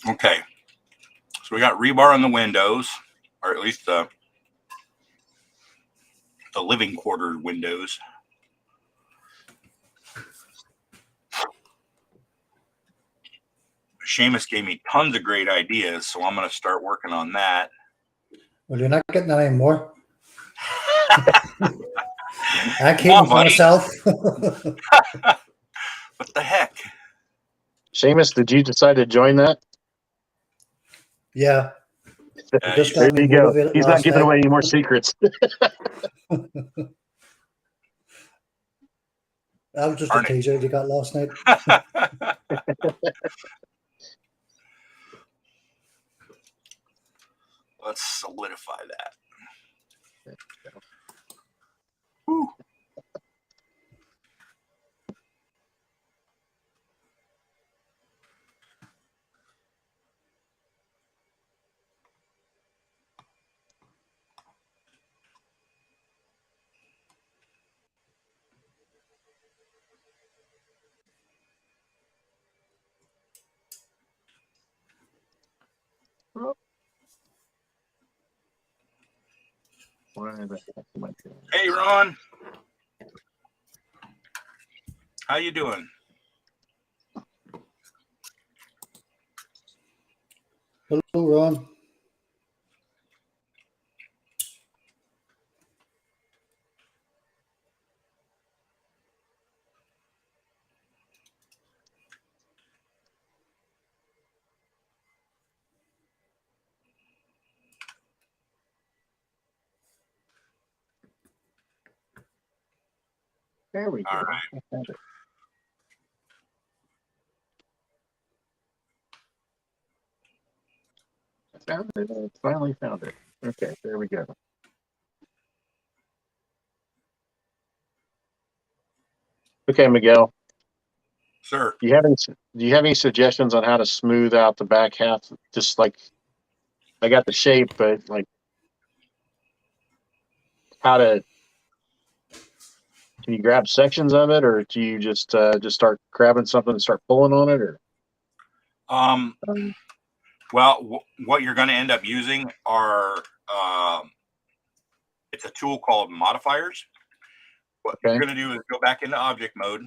Speaker 2: Okay. So we got rebar on the windows, or at least the living quarter windows. Seamus gave me tons of great ideas, so I'm going to start working on that.
Speaker 5: Well, you're not getting that anymore. I keep
Speaker 2: Come
Speaker 5: them
Speaker 2: on,
Speaker 5: for
Speaker 2: buddy.
Speaker 5: myself.
Speaker 2: What the heck?
Speaker 4: Seamus, did you decide to join that?
Speaker 5: Yeah.
Speaker 2: Yeah,
Speaker 5: Just
Speaker 4: There
Speaker 5: got me
Speaker 4: you go.
Speaker 5: motivated
Speaker 4: He's not
Speaker 5: last
Speaker 4: giving
Speaker 5: night.
Speaker 4: away any more secrets.
Speaker 5: That was just
Speaker 2: Darn
Speaker 5: a
Speaker 2: it.
Speaker 5: teaser you got last night.
Speaker 2: Let's solidify that. Hey, Ron. How you doing?
Speaker 5: Hello, Ron.
Speaker 4: There we go.
Speaker 2: All right.
Speaker 4: Found it. I finally found it. Okay, there we go. Okay, Miguel,
Speaker 2: Sir.
Speaker 4: do you have any suggestions on how to smooth out the back half? Just like I got the shape, but like how to? Can you grab sections of it, or do you just start grabbing something and start pulling on it, or?
Speaker 2: Well, what you're going to end up using are it's a tool called modifiers. What
Speaker 4: Okay.
Speaker 2: you're going to do is go back into object mode.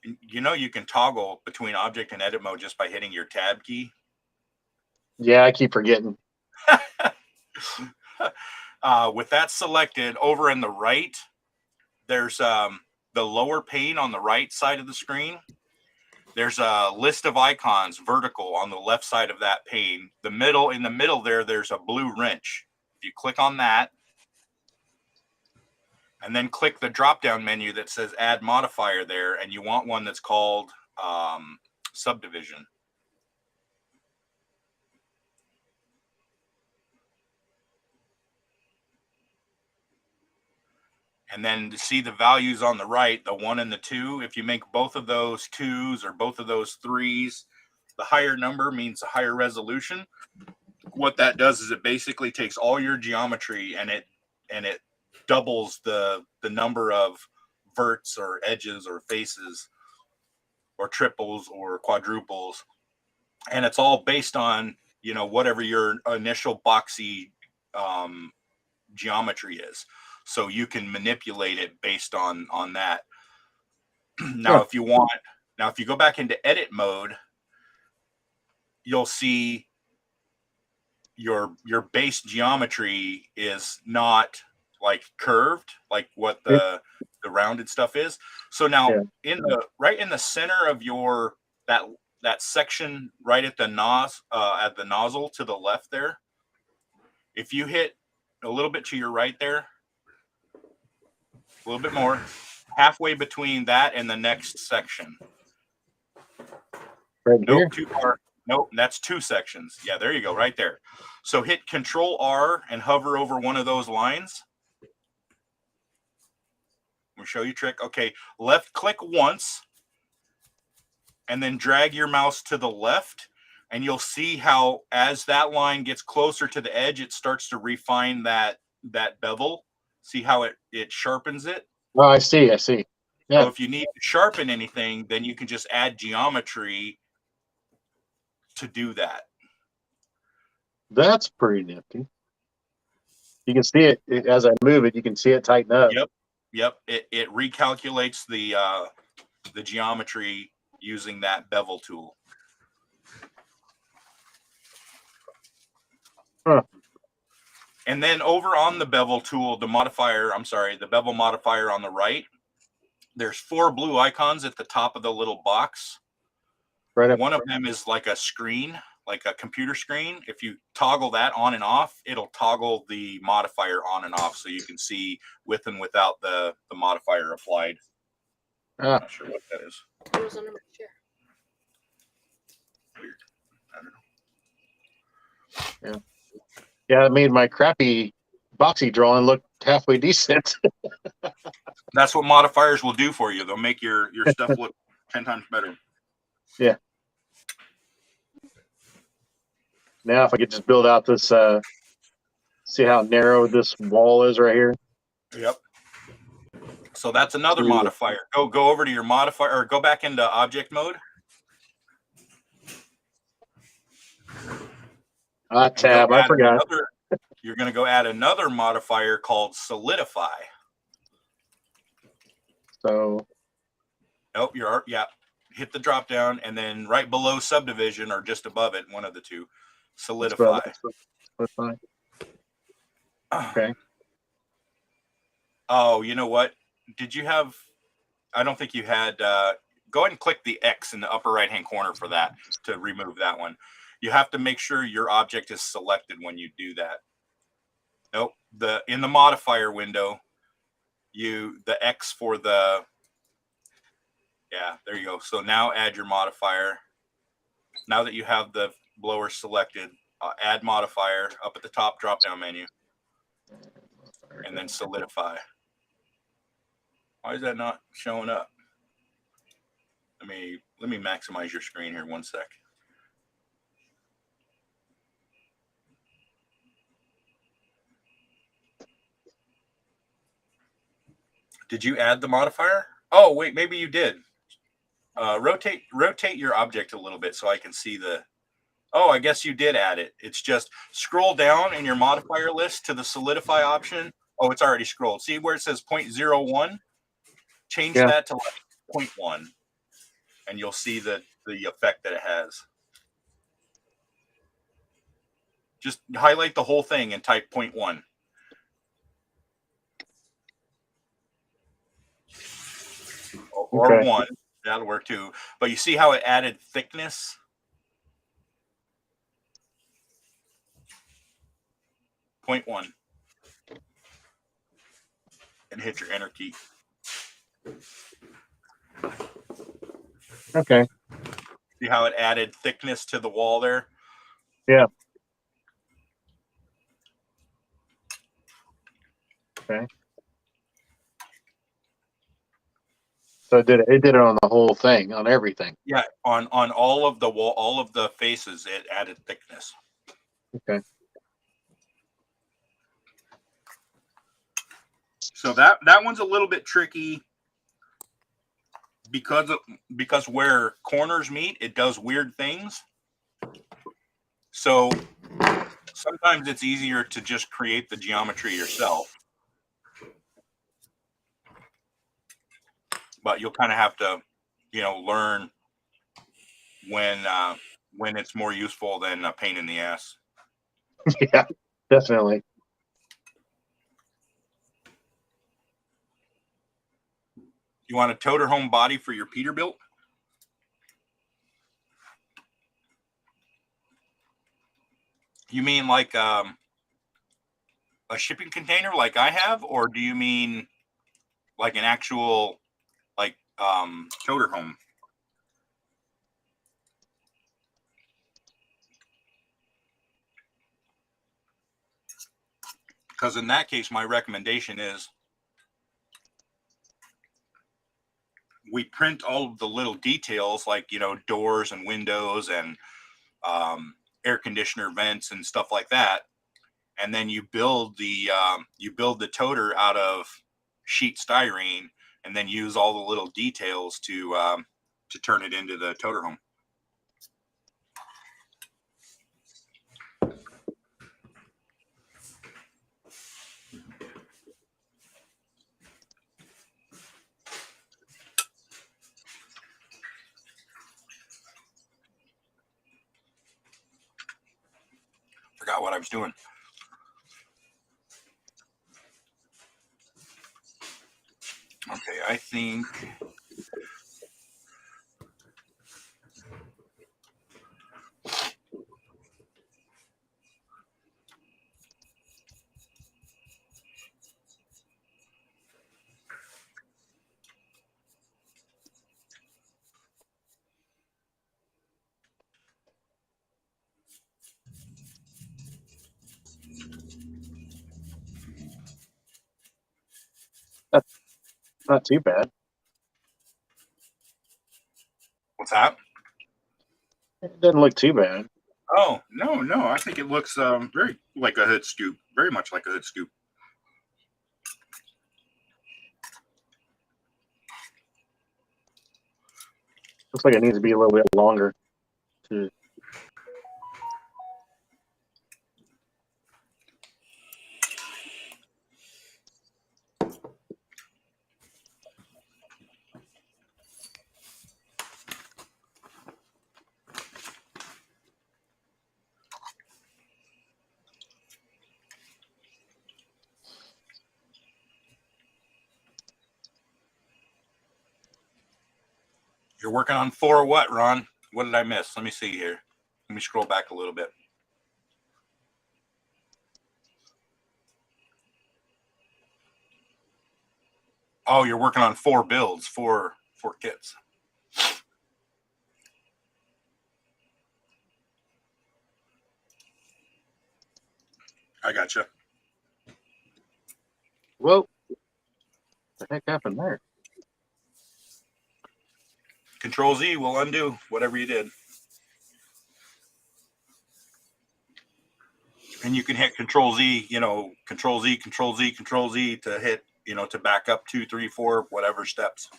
Speaker 2: You know, you can toggle between object and edit mode just by hitting your tab key.
Speaker 4: Yeah, I keep forgetting.
Speaker 2: With that selected, over in the right, there's the lower pane on the right side of the screen. There's a list of icons vertical on the left side of that pane. In the middle there's a blue wrench. If you click on that, and then click the drop-down menu that says Add Modifier there, and you want one that's called Subdivision. And then to see the values on the right, the 1 and the 2, if you make both of those 2s or both of those 3s, the higher number means a higher resolution. What that does is it basically takes all your geometry and it doubles the number of verts or edges or faces or triples or quadruples. And it's all based on, you know, whatever your initial boxy geometry is. So you can manipulate it based on that. Now, if you go back into edit mode, you'll see your base geometry is not like curved, like what the rounded stuff is. So now in the center of your that section right at the nozzle to the left there, if you hit a little bit to your right there, a little bit more, halfway between that and the next section.
Speaker 4: Right
Speaker 2: Nope,
Speaker 4: here?
Speaker 2: too far. Nope, that's 2 sections. Yeah, there you go, right there. So hit Control R and hover over one of those lines. We'll show you a trick. Okay, left click once, and then drag your mouse to the left, and you'll see how as that line gets closer to the edge, it starts to refine that bevel. See how it sharpens it?
Speaker 4: Oh, I see. Yeah.
Speaker 2: So if you need to sharpen anything, then you can just add geometry to do that.
Speaker 4: That's pretty nifty. You can see it as I move it. You can see it tighten up.
Speaker 2: Yep. It recalculates the geometry using that bevel tool.
Speaker 4: Huh.
Speaker 2: And then over on the bevel tool, the bevel modifier on the right, there's 4 blue icons at the top of the little box.
Speaker 4: Right up.
Speaker 2: One of them is like a screen, like a computer screen. If you toggle that on and off, it'll toggle the modifier on and off so you can see with and without the modifier applied. I'm not sure what that is.
Speaker 1: It was under my chair.
Speaker 2: Weird. I don't know.
Speaker 4: Yeah, it made my crappy boxy drawing look halfway decent.
Speaker 2: That's what modifiers will do for you. They'll make your stuff look 10 times better.
Speaker 4: Now, if I could just build out this, see how narrow this wall is right here.
Speaker 2: Yep. So that's another
Speaker 4: Ooh.
Speaker 2: modifier. Go over to your modifier, or go back into object mode. and
Speaker 4: Tab,
Speaker 2: go
Speaker 4: I
Speaker 2: add
Speaker 4: forgot.
Speaker 2: You're going to go add another modifier called solidify.
Speaker 4: So,
Speaker 2: Nope, hit the drop down, and then right below subdivision or just above it, one of the two, solidify.
Speaker 4: Okay.
Speaker 2: Oh, you know what? Did you have? I don't think you had. Go ahead and click the X in the upper right hand corner for that to remove that one. You have to make sure your object is selected when you do that. Nope. In the modifier window, the X for the. Yeah, there you go. So now add your modifier. Now that you have the blower selected, add modifier up at the top drop down menu, and then solidify. Why is that not showing up? Let me maximize your screen here 1 sec. Did you add the modifier? Oh, wait, maybe you did. Rotate your object a little bit so I can see the. Oh, I guess you did add it. It's just scroll down in your modifier list to the solidify option. Oh, it's already scrolled. See where it says 0.01? Change that to like 0.1, and you'll see the effect that it has. Just highlight the whole thing and type 0.1. Or 1. That'll work too. But you see how it added thickness? 0.1. And hit your enter key.
Speaker 4: Okay.
Speaker 2: See how it added thickness to the wall there?
Speaker 4: Yeah. Okay. So it did it on the whole thing, on everything.
Speaker 2: Yeah, on all of the wall, all of the faces, it added thickness.
Speaker 4: Okay.
Speaker 2: So that one's a little bit tricky because where corners meet, it does weird things. So sometimes it's easier to just create the geometry yourself. But you'll kind of have to, learn when it's more useful than a pain in the ass.
Speaker 4: Yeah, definitely.
Speaker 2: You want a toter home body for your Peterbilt? You mean like a shipping container like I have, or do you mean like an actual toter home? Because in that case, my recommendation is we print all of the little details like, doors and windows and air conditioner vents and stuff like that. And then you build the toter out of sheet styrene and then use all the little details to turn it into the toter home. what I was doing. Okay, I think.
Speaker 4: Not too bad.
Speaker 2: What's that?
Speaker 4: It doesn't look too bad.
Speaker 2: Oh, no. I think it looks very like a hood scoop. Very much like a hood scoop.
Speaker 4: Looks like it needs to be a little bit longer. To...
Speaker 2: You're working on 4 what, Ron? What did I miss? Let me see here. Let me scroll back a little bit. Oh, you're working on 4 builds, four kits. I gotcha.
Speaker 4: Whoa. What the heck happened there?
Speaker 2: Control Z will undo whatever you did. And you can hit Control Z, Control Z, Control Z, Control Z to hit, to back up 2, 3, 4, whatever steps.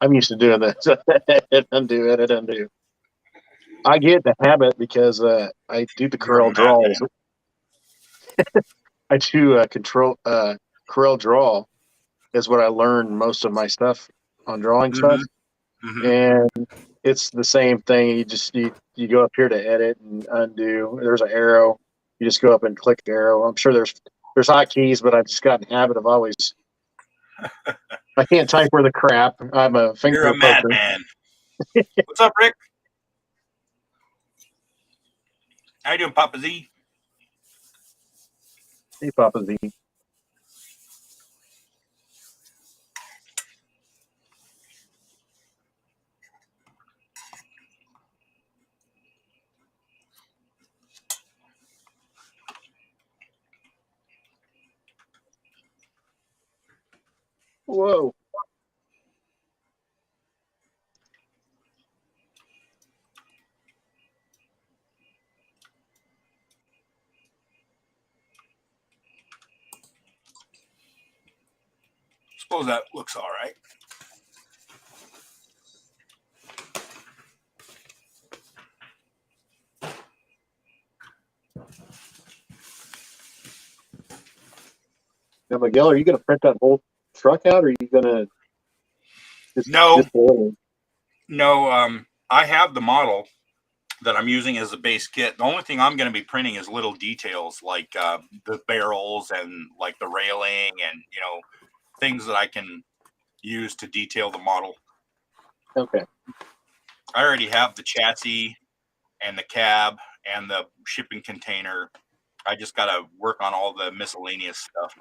Speaker 4: I'm used to doing this. Hit undo, edit, undo. I get the habit because I do the Corel draws. I do Corel draw is what I learned most of my stuff on drawing stuff.
Speaker 2: Mm-hmm.
Speaker 4: And it's the same thing. You go up here to edit and undo. There's an arrow. You just go up and click arrow. I'm sure there's hotkeys, but I've just gotten a habit of always. I can't type worth a crap. I'm a finger.
Speaker 2: You're a madman. What's up, Rick? How you doing, Papa Z?
Speaker 4: Hey, Papa Z. Whoa.
Speaker 2: Suppose that looks all right.
Speaker 4: Now, Miguel, are you going to print that whole truck out, or are you going to
Speaker 2: No, I have the model that I'm using as a base kit. The only thing I'm going to be printing is little details like the barrels and like the railing and, things that I can use to detail the model.
Speaker 4: Okay.
Speaker 2: I already have the chassis and the cab and the shipping container. I just got to work on all the miscellaneous stuff.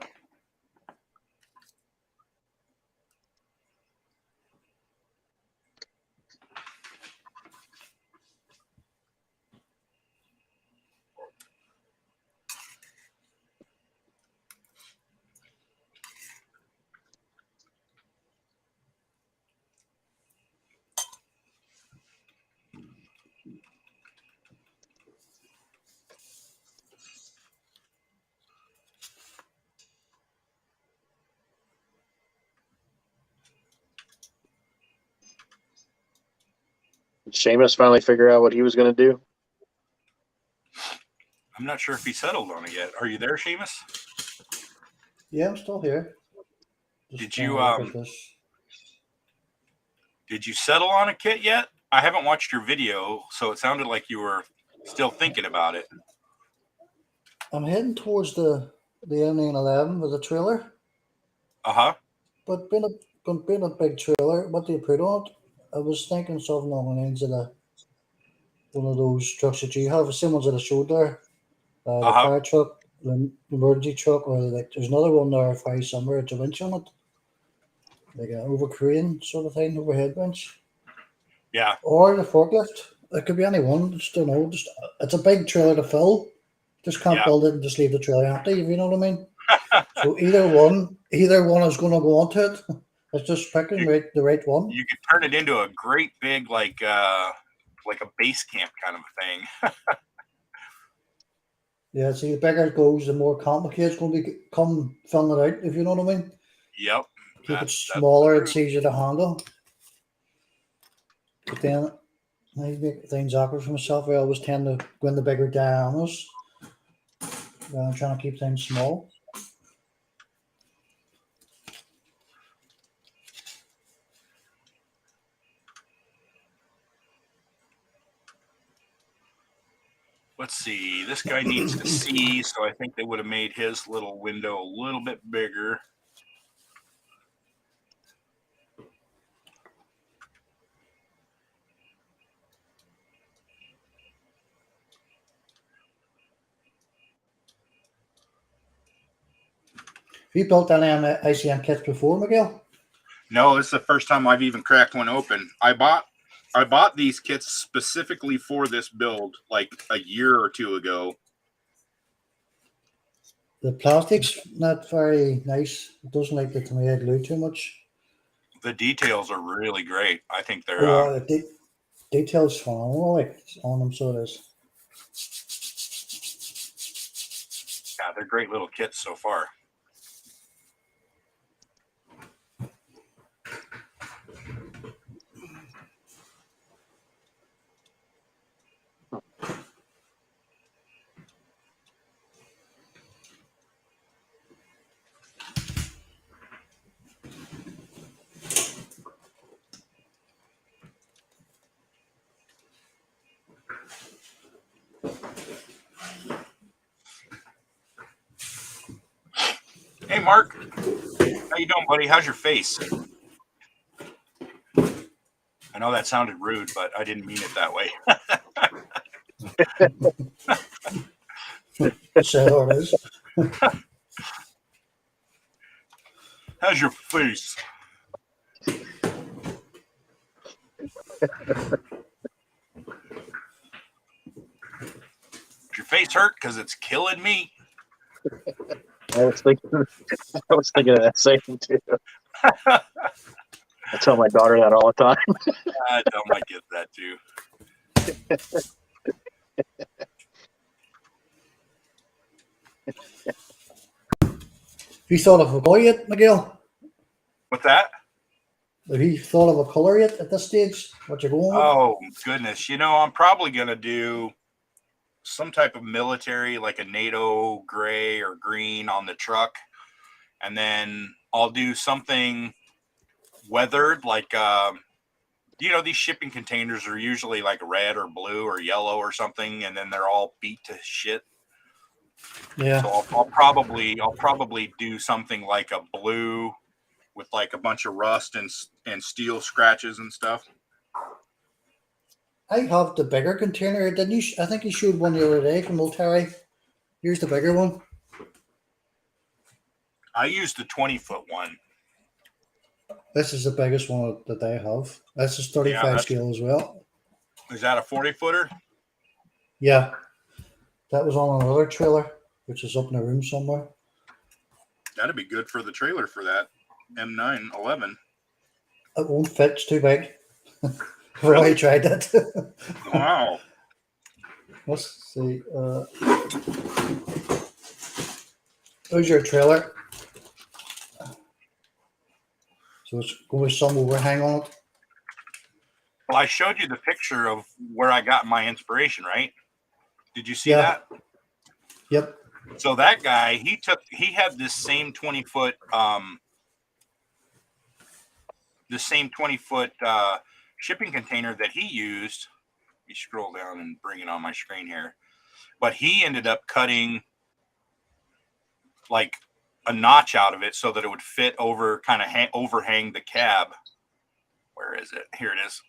Speaker 4: Did Seamus finally figure out what he was going to do?
Speaker 2: I'm not sure if he settled on it yet. Are you there, Seamus?
Speaker 5: Yeah, I'm still here.
Speaker 2: Did you settle on a kit yet? I haven't watched your video, so it sounded like you were still thinking about it.
Speaker 5: I'm heading towards the M911 with a trailer,
Speaker 2: Uh-huh.
Speaker 5: but being a big trailer, what do you put on it? I was thinking something along the lines of one of those trucks that you have, similar to the showed there, the
Speaker 2: Uh-huh.
Speaker 5: fire truck, the emergency truck, or like there's another one there, if I somewhere, it's a winch on it, like an over crane sort of thing, overhead winch,
Speaker 2: Yeah.
Speaker 5: or the forklift. It could be any one. Just don't know. Just it's a big trailer to fill. Just can't
Speaker 2: Yeah.
Speaker 5: build it and just leave the trailer empty. If you know what I mean. So either one is going to go onto it. It's just picking the right one.
Speaker 2: You could turn it into a great big like a base camp kind of thing.
Speaker 5: Yeah. See, the bigger it goes, the more complicated it's going to become filling it out. If you know what I mean.
Speaker 2: Yep.
Speaker 5: Keep it
Speaker 2: That's
Speaker 5: smaller.
Speaker 2: true.
Speaker 5: It's easier to handle. But then I make things awkward for myself. I always tend to go in the bigger diameters. I'm trying to keep things small.
Speaker 2: Let's see. This guy needs to see, so I think they would have made his little window a little bit bigger.
Speaker 5: Have you built any ICM kits before, Miguel?
Speaker 2: No, this is the first time I've even cracked one open. I bought these kits specifically for this build like a year or two ago.
Speaker 5: The plastic's not very nice. It doesn't like the tomato glue too much.
Speaker 2: The details are really great. I think they're
Speaker 5: The details phenomenal, like on them, so it is.
Speaker 2: yeah, they're great little kits so far. Hey, Mark. How you doing, buddy? How's your face? I know that sounded rude, but I didn't mean it that way.
Speaker 5: So it is.
Speaker 2: How's your face? Does your face hurt? Because it's killing me.
Speaker 4: I was thinking of that same too. I tell my daughter that all the time.
Speaker 2: I tell my kids that too.
Speaker 5: Have you thought of a color yet, Miguel?
Speaker 2: What's that?
Speaker 5: Have you thought of a color yet at this stage? What you're going with?
Speaker 2: Oh, goodness. I'm probably going to do some type of military, like a NATO gray or green on the truck. And then I'll do something weathered, like, these shipping containers are usually like red or blue or yellow or something, and then they're all beat to shit.
Speaker 5: Yeah.
Speaker 2: So I'll probably do something like a blue with like a bunch of rust and steel scratches and stuff.
Speaker 5: I have the bigger container, didn't you? I think you showed one the other day from Multari. Here's the bigger one.
Speaker 2: I used the 20-foot one.
Speaker 5: This is the biggest one that they have. This is 35 scale as well.
Speaker 2: Is that a 40-footer?
Speaker 5: Yeah. That was on another trailer, which is up in a room somewhere.
Speaker 2: That'd be good for the trailer for that M911.
Speaker 5: It won't fit, it's too big. I've already tried that.
Speaker 2: Wow.
Speaker 5: Let's see. There's your trailer. So it's going with some overhang on it.
Speaker 2: Well, I showed you the picture of where I got my inspiration, right? Did you see
Speaker 5: Yeah.
Speaker 2: that?
Speaker 5: Yep.
Speaker 2: So that guy, he had this same 20-foot, shipping container that he used, me scroll down and bring it on my screen here. But he ended up cutting like a notch out of it so that it would fit over, kind of overhang the cab. Where is it? Here it is.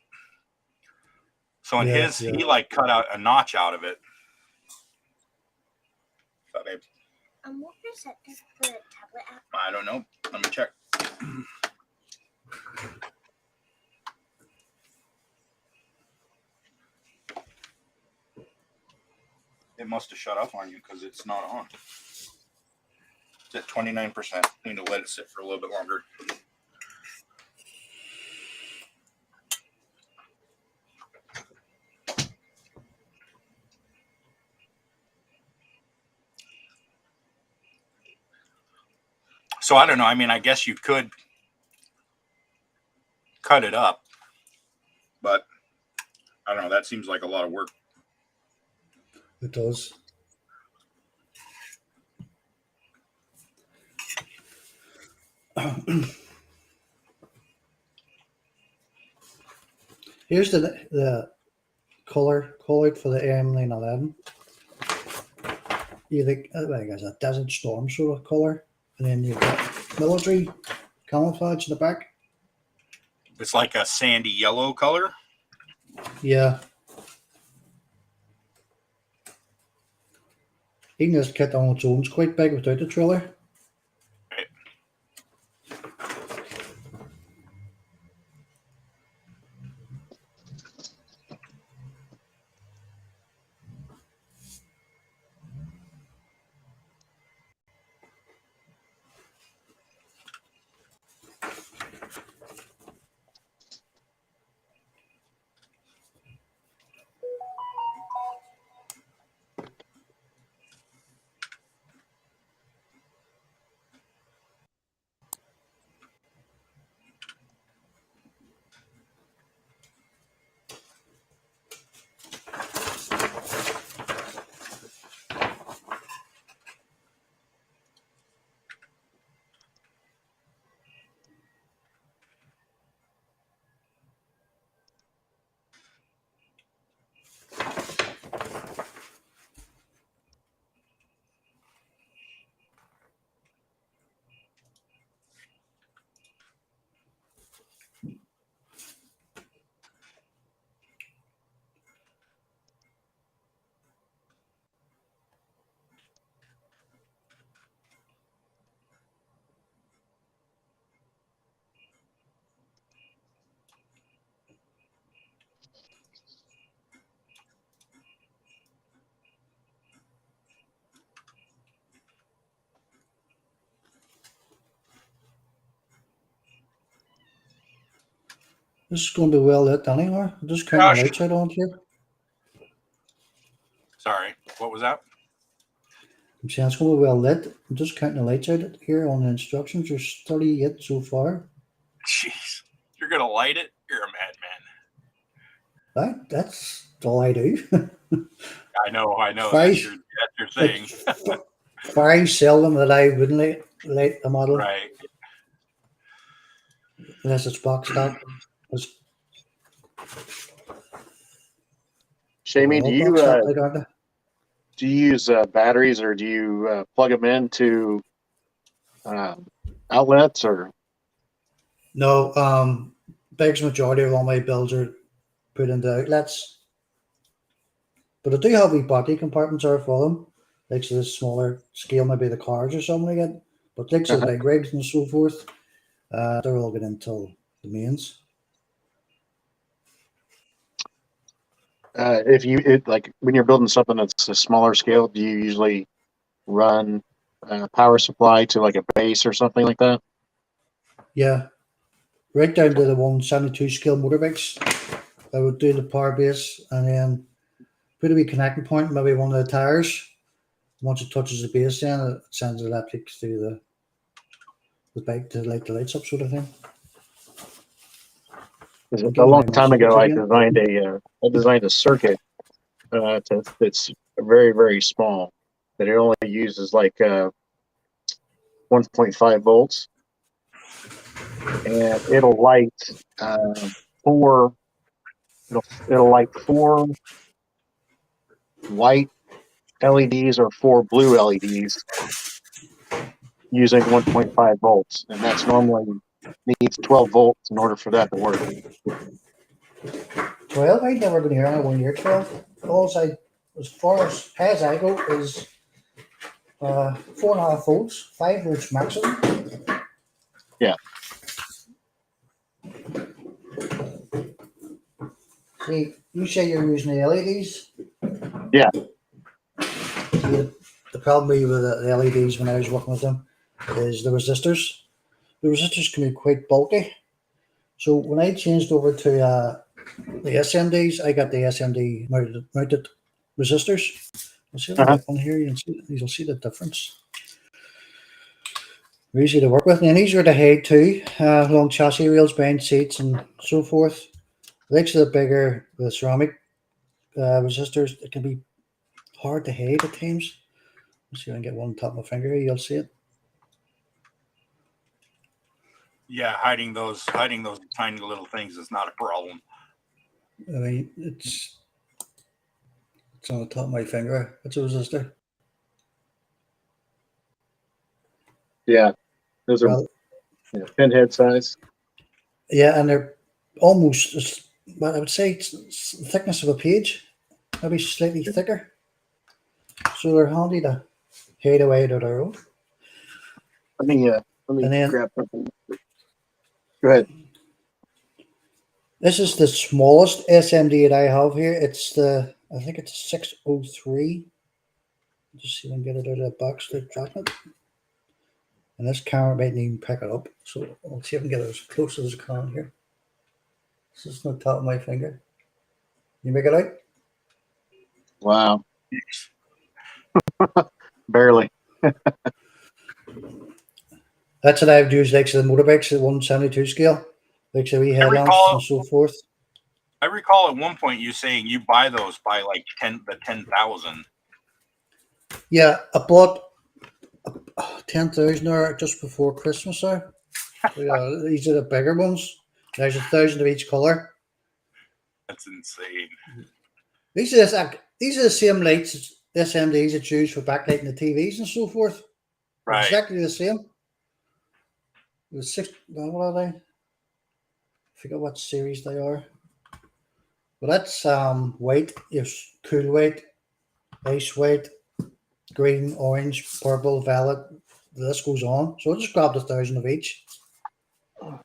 Speaker 2: So in his, he like cut out a notch out of it. So, babe,
Speaker 7: What percent is the tablet app?
Speaker 2: I don't know. Let me check. It must have shut off on you because it's not on. It's at 29%. Need to let it sit for a little bit longer. So I don't know. I mean, I guess you could cut it up, but I don't know. That seems like a lot of work.
Speaker 5: It does. Here's the color colored for the AM911. You think I guess a Desert Storm sort of color, and then you've got military camouflage in the back.
Speaker 2: It's like a sandy yellow color.
Speaker 5: Yeah. Even this kit on its own is quite big without the trailer. This is going to be well lit anyway. Just turn the lights out on here.
Speaker 2: Sorry, what was that?
Speaker 5: I'm saying it's going to be well lit. I'm just counting the lights out here on the instructions. There's 38 so far.
Speaker 2: Jeez, you're gonna light it? You're a madman.
Speaker 5: That's all I do.
Speaker 2: I know.
Speaker 5: Very-
Speaker 2: That's your thing.
Speaker 5: Very seldom that I wouldn't light a model
Speaker 2: Right.
Speaker 5: unless it's box stock.
Speaker 4: Shamey,
Speaker 5: All
Speaker 4: do you
Speaker 5: box stock light, aren't they?
Speaker 4: do you use batteries, or do you plug them into outlets, or?
Speaker 5: No, big majority of all my builds are put into outlets. But I do have wee body compartments are for them. Like so the smaller scale, maybe the cars or something like that. But like so the big rigs and so forth, they're all getting into the mains.
Speaker 4: If you like when you're building something that's a smaller scale, do you usually run power supply to like a base or something like that?
Speaker 5: Yeah. Right down to the 172 scale motorbikes. I would do the power base and then put a wee connecting point, maybe one of the tires. Once it touches the base, then it sends electric through the bike to light the lights up, sort of thing.
Speaker 4: A long time ago, I designed a circuit that's very, very small, that it only uses like 1.5 volts, and it'll light 4 It'll light 4 white LEDs or 4 blue LEDs using 1.5 volts, and that's normally needs 12 volts in order for that to work.
Speaker 5: 12, I never been here on 1 year 12. All I, as far as I go, is 4.5 volts, 5 volts maximum.
Speaker 4: Yeah.
Speaker 5: See, you say you're using the LEDs?
Speaker 4: Yeah.
Speaker 5: See, the problem with the LEDs when I was working with them is the resistors. The resistors can be quite bulky. So when I changed over to the SMDs, I got the SMD mounted resistors. I'll see if I get one here. You'll see the difference. They're easy to work with and easier to hide too. Long chassis wheels, bench seats, and so forth. Legs are bigger with ceramic resistors. It can be hard to hide at times. Let's see if I can get one on top of my finger here. You'll see it.
Speaker 2: Yeah, hiding those tiny little things is not a problem.
Speaker 5: I mean, it's on the top of my finger. It's a resistor.
Speaker 4: Yeah, those are
Speaker 5: Well,
Speaker 4: pinhead size.
Speaker 5: yeah, and they're almost, well, I would say it's the thickness of a page, maybe slightly thicker. So they're handy to hide away to their own.
Speaker 4: Let me
Speaker 5: And then-
Speaker 4: grab something. Go ahead.
Speaker 5: This is the smallest SMD that I have here. I think it's a 603. Just see if I can get it out of the box without dropping it. And this camera mightn't even pick it up. So I'll see if I can get it as close as I can here. This is on the top of my finger. You make it out?
Speaker 4: Wow. Barely.
Speaker 5: That's what I've used, like the motorbikes, the 172 scale, like the wee headlamps
Speaker 2: recall-
Speaker 5: and so forth.
Speaker 2: I recall at one point you saying you buy those by like 10,000.
Speaker 5: Yeah, I bought 10,000 there just before Christmas. There, yeah, these are the bigger ones. There's 1,000 of each color.
Speaker 2: That's insane.
Speaker 5: These are the same lights as SMDs that's used for backlighting the TVs and so forth.
Speaker 2: Right.
Speaker 5: Exactly the same. It was what are they? I forget what series they are. But that's white, is cool white, ice white, green, orange, purple, violet. The list goes on. So I just grabbed 1,000 of each.
Speaker 4: I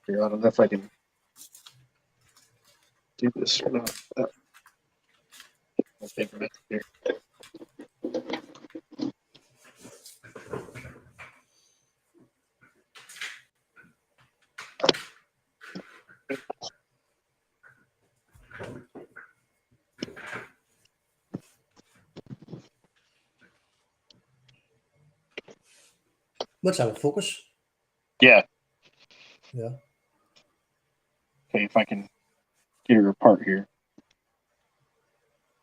Speaker 4: don't know if I can do this or not. I think right here.
Speaker 5: Let's have a focus.
Speaker 4: Yeah.
Speaker 5: Yeah.
Speaker 4: Okay, if I can get her apart here.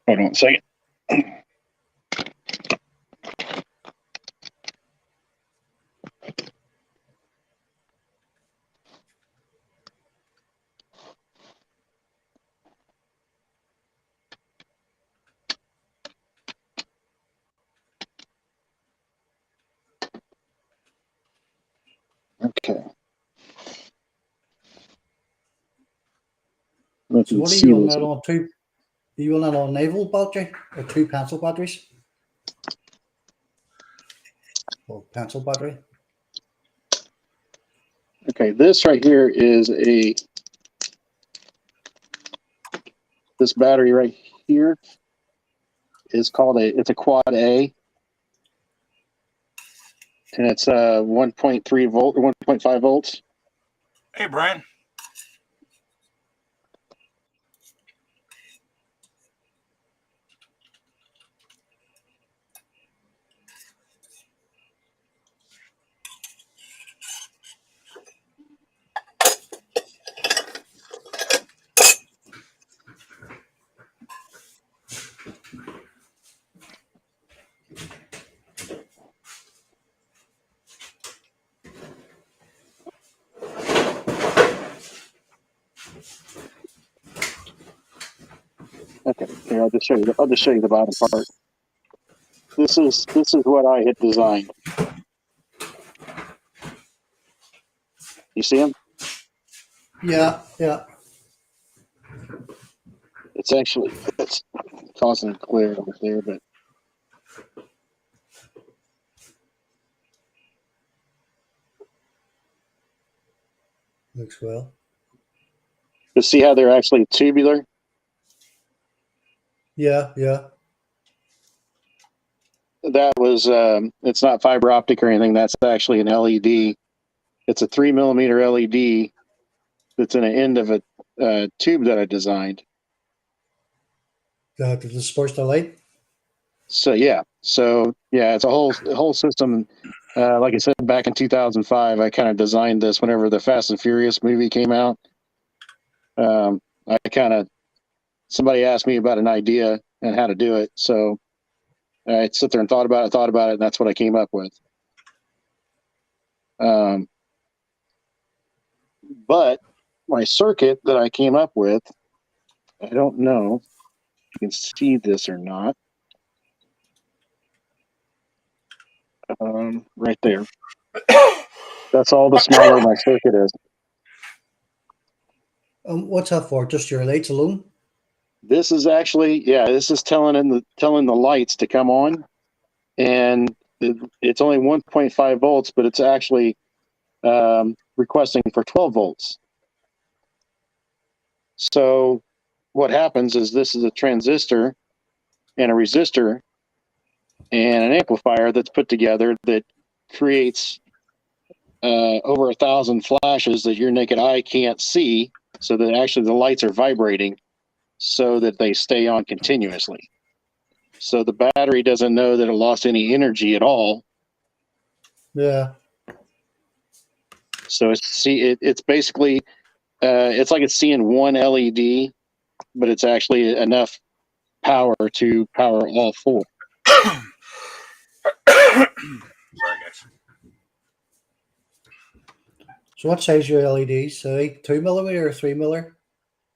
Speaker 4: Hold on a second. Okay.
Speaker 5: So what are you on that on? Are you on that on naval battery or 2 pencil batteries? Or pencil battery?
Speaker 4: Okay, this right here is this battery right here is called it's a quad A. And it's 1.3 volt or 1.5 volts.
Speaker 2: Hey, Brian.
Speaker 4: Okay, here I'll just show you. I'll just show you the bottom part. This is what I had designed. You see them?
Speaker 5: Yeah, yeah.
Speaker 4: It's causing glare over there, but
Speaker 5: Looks well.
Speaker 4: you see how they're actually tubular.
Speaker 5: Yeah, yeah.
Speaker 4: That was it's not fiber optic or anything. That's actually an LED. It's a 3 millimeter LED that's in an end of a tube that I designed.
Speaker 5: To disperse the light.
Speaker 4: So yeah, it's a whole system. Like I said, back in 2005, I kind of designed this whenever the Fast and Furious movie came out. Somebody asked me about an idea and how to do it, so I sit there and thought about it, and that's what I came up with. But my circuit that I came up with, I don't know if you can see this or not. Right there. That's all the smaller my circuit is.
Speaker 5: What's that for? Just your lights alone?
Speaker 4: This is actually, this is telling the lights to come on, and it's only 1.5 volts, but it's actually requesting for 12 volts. So what happens is this is a transistor and a resistor and an amplifier that's put together that creates over 1,000 flashes that your naked eye can't see, so that actually the lights are vibrating so that they stay on continuously. So the battery doesn't know that it lost any energy at all.
Speaker 5: Yeah.
Speaker 4: So it's basically it's like it's seeing one LED, but it's actually enough power to power all four.
Speaker 2: Sorry, guys.
Speaker 5: So what size are your LEDs? 2 millimeter or 3 millimeter?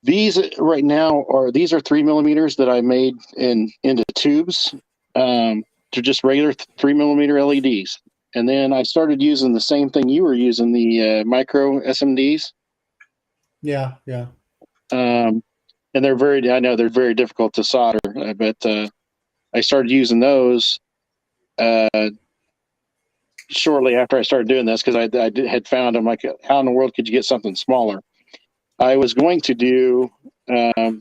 Speaker 4: These right now these are 3 millimeters that I made into tubes to just regular 3 millimeter LEDs. And then I started using the same thing you were using, the micro SMDs.
Speaker 5: Yeah, yeah.
Speaker 4: And they're very difficult to solder, but I started using those shortly after I started doing this, because I had found, I'm like, how in the world could you get something smaller? I was going to do, I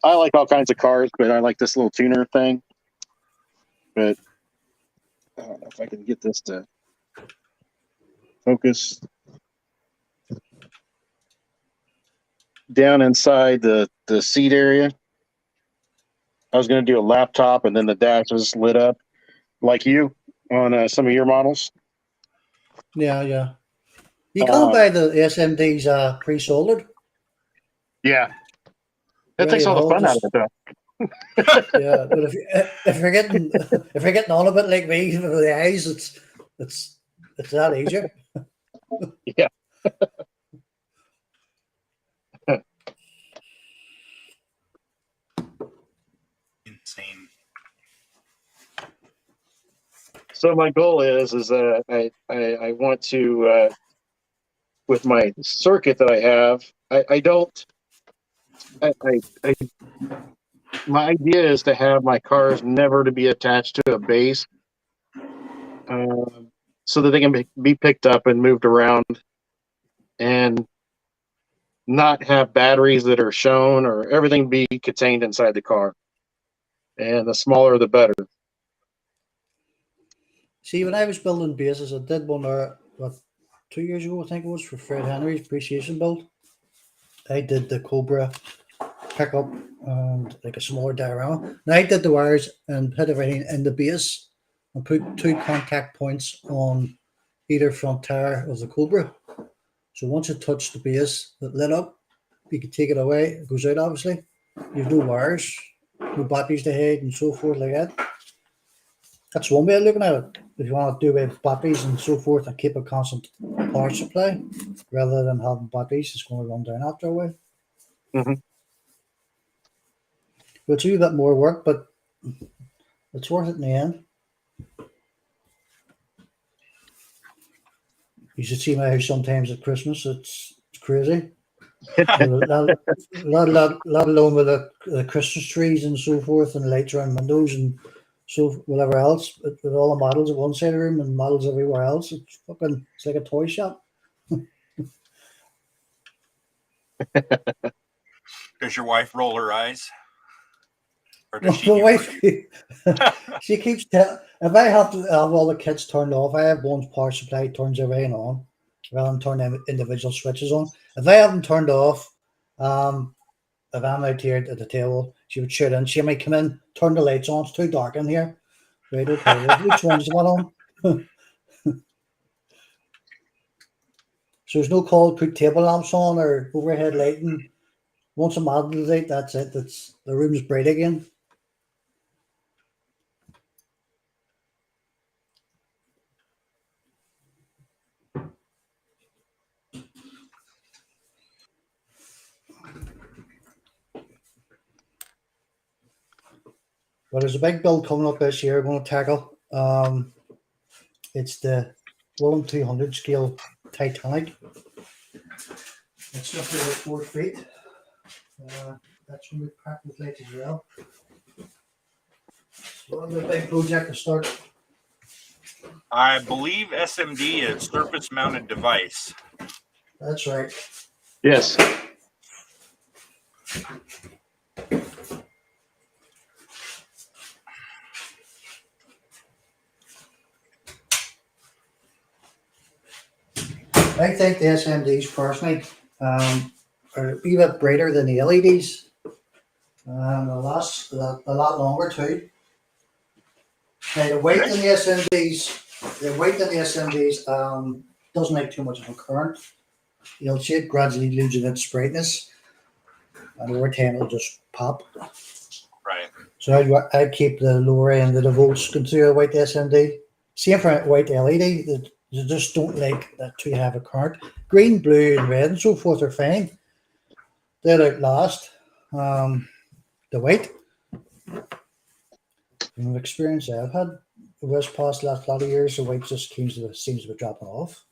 Speaker 4: like all kinds of cars, but I like this little tuner thing. But I don't know if I can get this to focus. Down inside the seat area, I was going to do a laptop, and then the dash was lit up like you on some of your models.
Speaker 5: Yeah, yeah. You can't buy the SMDs pre-soldered.
Speaker 4: Yeah. That takes all the fun out of it, though.
Speaker 5: Yeah, but if you're getting on a bit like me with the eyes, it's that easier.
Speaker 4: Yeah.
Speaker 2: Insane.
Speaker 4: So my goal is I want to with my circuit that I have, my idea is to have my cars never to be attached to a base, so that they can be picked up and moved around, and not have batteries that are shown, or everything be contained inside the car. And the smaller, the better.
Speaker 5: See, when I was building bases, I did one there, 2 years ago, I think it was, for Fred Henry's appreciation build. I did the Cobra pickup and like a smaller diorama. Now I did the wires and put everything in the base and put 2 contact points on either front tire of the Cobra. So once it touched the base, it lit up. You can take it away. It goes out, obviously. You have no wires, no batteries to hide, and so forth like that. That's one way of looking at it. If you want to do away with batteries and so forth and keep a constant power supply, rather than having batteries, it's going to run down after a while.
Speaker 4: Mm-hmm.
Speaker 5: It's a wee bit more work, but it's worth it in the end. You should see my house sometimes at Christmas. It's crazy. Let alone with the Christmas trees and so forth, and lights around windows and so whatever else. With all the models at one side of the room and models everywhere else, it's like a toy shop.
Speaker 2: Does your wife roll her eyes? Or does she
Speaker 5: My
Speaker 2: humor
Speaker 5: wife,
Speaker 2: you?
Speaker 5: she keeps telling. If I have to have all the kids turned off, I have one power supply turns everything on, rather than turn them individual switches on. If I have them turned off, if I'm out here at the table, she would shoot in. She might come in, turn the lights on. It's too dark in here. Right, okay. Well, which one's the one on? So there's no call to put table lamps on or overhead lighting. Once a model is out, that's it. The room's bright again. But there's a big build coming up this year. We're going to tackle. It's the Willem 200 scale Titanic. It's just over 4 feet. That's going to be packed with lights as well. So a big project to start.
Speaker 2: I believe SMD is surface mounted device.
Speaker 5: That's right.
Speaker 4: Yes.
Speaker 5: I think the SMDs personally are a wee bit brighter than the LEDs. They'll last a lot longer too. Now the weight in the SMDs, doesn't make too much of a current. You'll see it gradually losing its brightness, and over time it'll just pop.
Speaker 2: Right.
Speaker 5: So I'd keep the lower end of the volts going through a white SMD. Same for a white LED. You just don't like that too have a current. Green, blue, and red and so forth are fine. They'll outlast the white. From the experience I've had over this past last lot of years, the white just seems to be dropping off.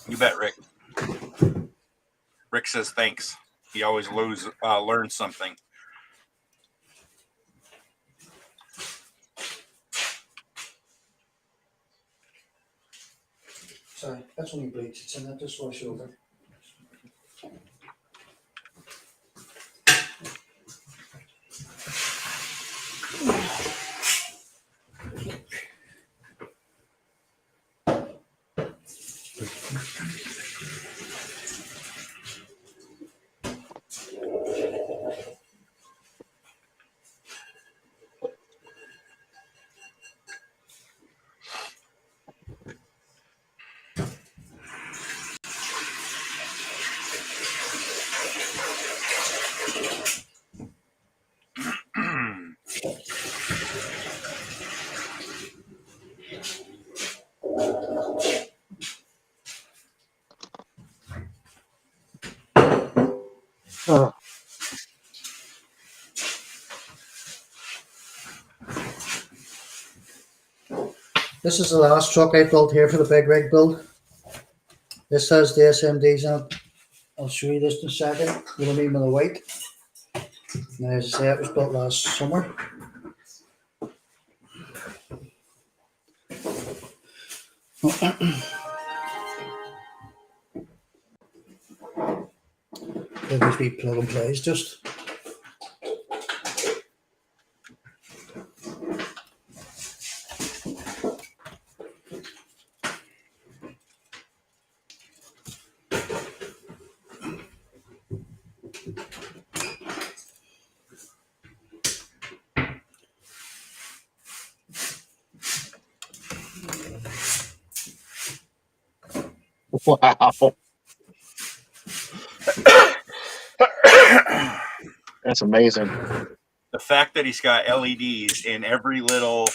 Speaker 2: You bet, Rick. Rick says thanks. He always learns something.
Speaker 5: Sorry, that's only bleach. It's in that just wash over.
Speaker 4: Oh,
Speaker 5: This is the last truck I built here for the big rig build. This has the SMDs in it. I'll show you this in a second. What I mean with the white. Now, as I say, it was built last summer. There must be plug and plays just.
Speaker 4: Wow. That's amazing.
Speaker 2: The fact that he's got LEDs in every little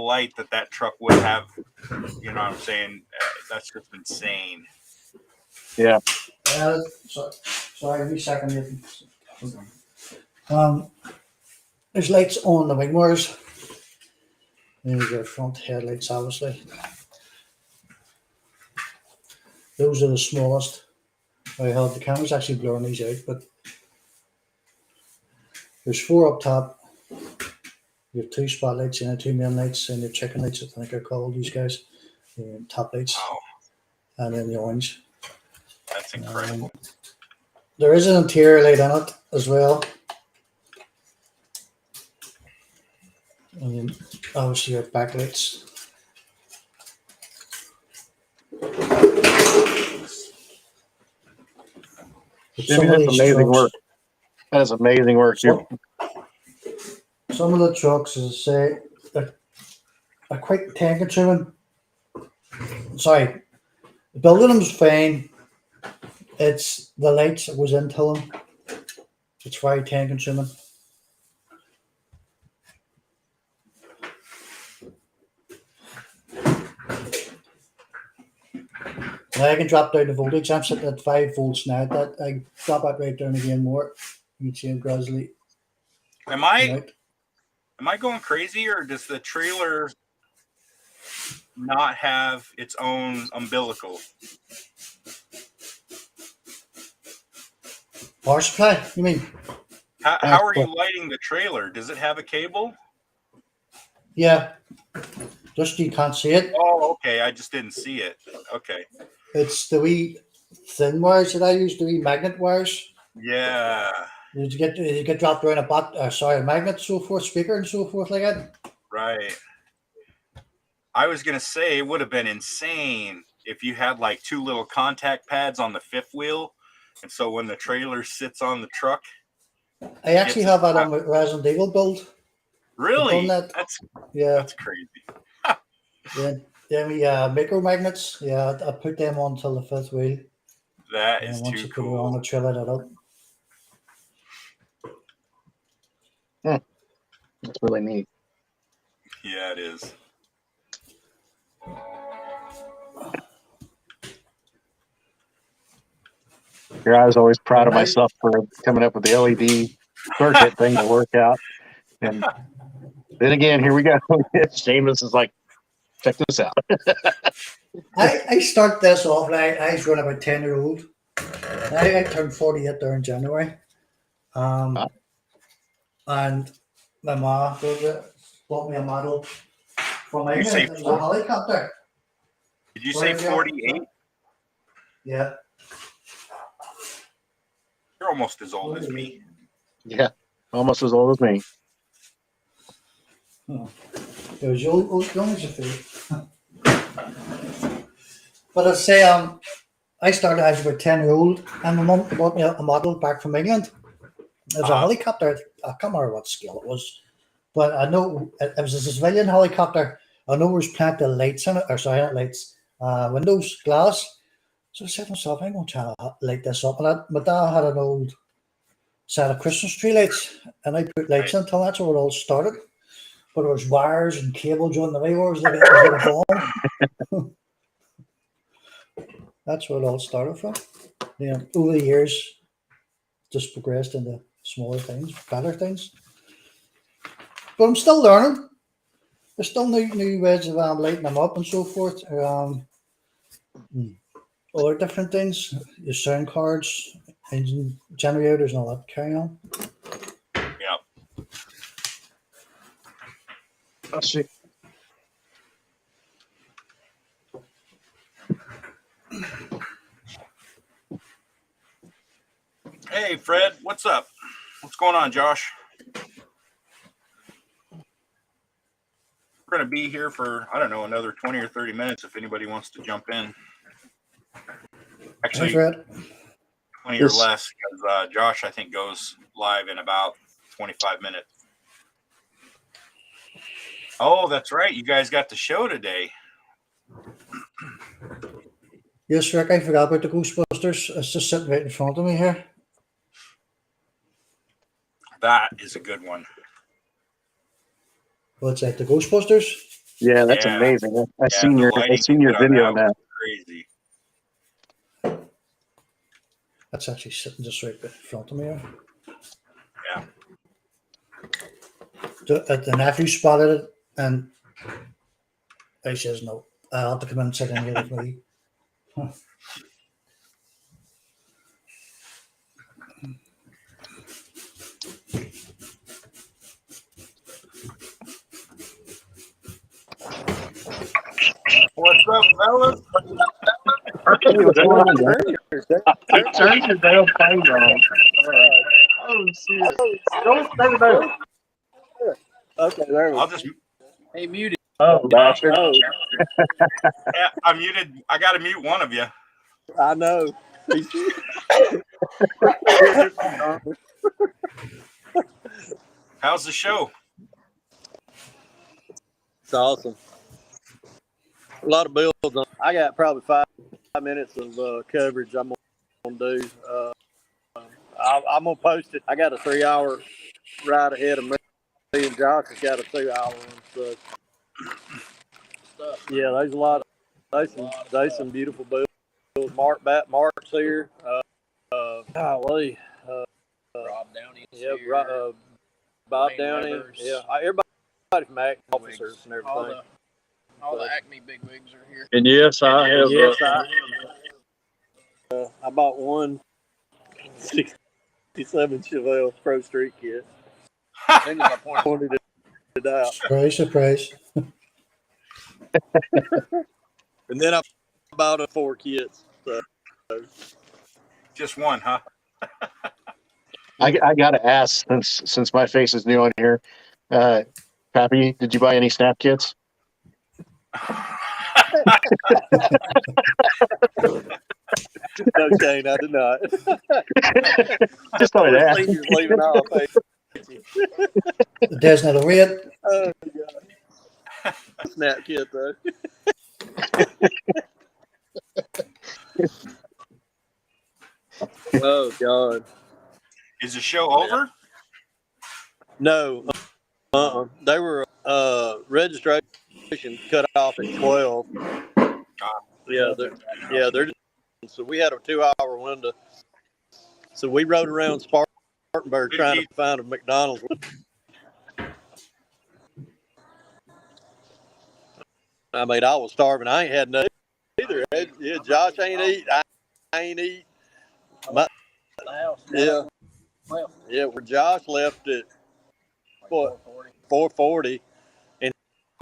Speaker 2: light that truck would have, you know what I'm saying? That's just insane.
Speaker 4: Yeah.
Speaker 5: Sorry, give me a second. There's lights on the wing mirrors. There's your front headlights, obviously. Those are the smallest. I have the camera's actually blurring these out, but there's 4 up top. You have 2 spotlights and 2 main lights, and your chicken lights, I think I call these guys. Top lights.
Speaker 2: Wow,
Speaker 5: And then the orange.
Speaker 2: that's incredible.
Speaker 5: There is an interior light on it as well. And then obviously your backlights.
Speaker 4: Jimmy, that's amazing work. That is amazing work.
Speaker 5: Some of the trucks, as I say, are quite time consuming. Sorry, building them's fine. It's the lights that goes into them. It's very time consuming. Now I can drop down the voltage. I'm sitting at 5 volts now. That I drop it right down again more. You can see it gradually.
Speaker 2: Am I
Speaker 5: Right.
Speaker 2: going crazy, or does the trailer not have its own umbilical?
Speaker 5: Power supply, you mean?
Speaker 2: How are you lighting the trailer? Does it have a cable?
Speaker 5: Yeah. Just you can't see it.
Speaker 2: Oh, okay. I just didn't see it. Okay.
Speaker 5: It's the wee thin wires that I use, the wee magnet wires.
Speaker 2: Yeah.
Speaker 5: You get dropped around a magnet, so forth, speaker and so forth like that.
Speaker 2: Right. I was gonna say it would have been insane if you had like 2 little contact pads on the fifth wheel, and so when the trailer sits on the truck.
Speaker 5: I actually have that on my Resident Evil build.
Speaker 2: Really?
Speaker 5: That.
Speaker 2: That's crazy.
Speaker 5: Yeah, micro magnets. Yeah, I put them on till the fifth wheel.
Speaker 2: That
Speaker 5: And
Speaker 2: is
Speaker 5: once
Speaker 2: too
Speaker 5: you put it
Speaker 2: cool.
Speaker 5: on, I trailer that up.
Speaker 4: That's really neat.
Speaker 2: Yeah, it is.
Speaker 4: I was always proud of myself for coming up with the LED circuit thing to work out. And then again, here we go. Seamus is like, check this out.
Speaker 5: I start this off like I was running about 10-year-old. I turned 48 there in January. And my mom bought me a model from
Speaker 2: You
Speaker 5: England.
Speaker 2: say
Speaker 5: It was a helicopter.
Speaker 2: Did you say 48?
Speaker 5: Yeah.
Speaker 2: You're almost as old as me.
Speaker 4: Yeah, almost as old as me.
Speaker 5: It was young as a fool. But I say, I started as about 10-year-old, and my mum bought me a model back from England. It was a helicopter. I can't remember what scale it was, but I know it was a civilian helicopter. I know there was plenty of lights in it, or sorry, not lights, windows, glass. So I said to myself, I'm going to try to light this up. And my dad had an old set of Christmas tree lights, and I put lights in until that's where it all started. But there was wires and cables on the way. It was like a bomb. That's where it all started from. Over the years, just progressed into smaller things, better things. But I'm still learning. There's still new ways of lighting them up and so forth. Other different things, your sound cards, engine generators, and all that carry on.
Speaker 2: Yep.
Speaker 4: Let's see.
Speaker 2: Hey, Fred, what's up? What's going on, Josh? We're going to be here for, I don't know, another 20 or 30 minutes if anybody wants to jump in. Actually, 20 or less, because Josh, I think, goes live in about 25 minutes. Oh, that's right. You guys got the show today.
Speaker 5: Yes, Rick, I forgot about the Ghostbusters. It's just sitting right in front of me here.
Speaker 2: That is a good one.
Speaker 5: What's that, the Ghostbusters?
Speaker 4: Yeah, that's
Speaker 2: Yeah.
Speaker 4: amazing. I
Speaker 2: Yeah,
Speaker 4: seen
Speaker 2: the
Speaker 4: your
Speaker 2: lighting they put
Speaker 4: video on that.
Speaker 2: was crazy.
Speaker 5: That's actually sitting just right in front of me here.
Speaker 2: Yeah.
Speaker 5: The nephew spotted it, and I says no. I'll have to come in and sit in here with me. Huh.
Speaker 2: What's up, fellas?
Speaker 4: Hey, what's going on, man? Turn your damn phone on. Oh, shit. Don't turn it on.
Speaker 8: Okay, there we
Speaker 2: I'll
Speaker 8: go.
Speaker 2: just.
Speaker 8: Hey, muted.
Speaker 4: Oh, bastard.
Speaker 8: Oh,
Speaker 2: Yeah, I muted. I got to mute one of you.
Speaker 8: I know.
Speaker 2: How's the show?
Speaker 8: It's awesome. A lot of builds. I got probably 5 minutes of coverage I'm going to do. I'm going to post it. I got a 3-hour ride ahead of me, and Josh has got a 2-hour one. So, yeah, there's a lot of, there's some beautiful builds. Mark's here. Golly. Rob Downey. Yeah, Bob Downey. Neighbors. Yeah, everybody from Acme officers and everything. All the Acme bigwigs are here.
Speaker 4: And yes, I have.
Speaker 8: Yes, I bought one 67 Chevelle Pro Street kit. As soon as I pointed it out.
Speaker 5: Surprise, surprise.
Speaker 8: And then I bought 4 kits. So.
Speaker 2: Just one, huh?
Speaker 4: I got to ask, since my face is new on here, Pappy, did you buy any snap kits?
Speaker 8: No, Shane, I did not.
Speaker 4: Just thought I'd ask.
Speaker 8: Seniors leaving off.
Speaker 5: There's not a wait.
Speaker 8: Oh, God. Snap kit, though. Oh, God.
Speaker 2: Is the show over?
Speaker 8: No. They were registration cut off at 12. Yeah, they're so we had a 2-hour window. So we rode around Spartanburg trying to find a McDonald's. I mean, I was starving. I ain't had nothing either. Yeah, Josh ain't eat. I ain't eat. Yeah, where Josh left at what 4:40, and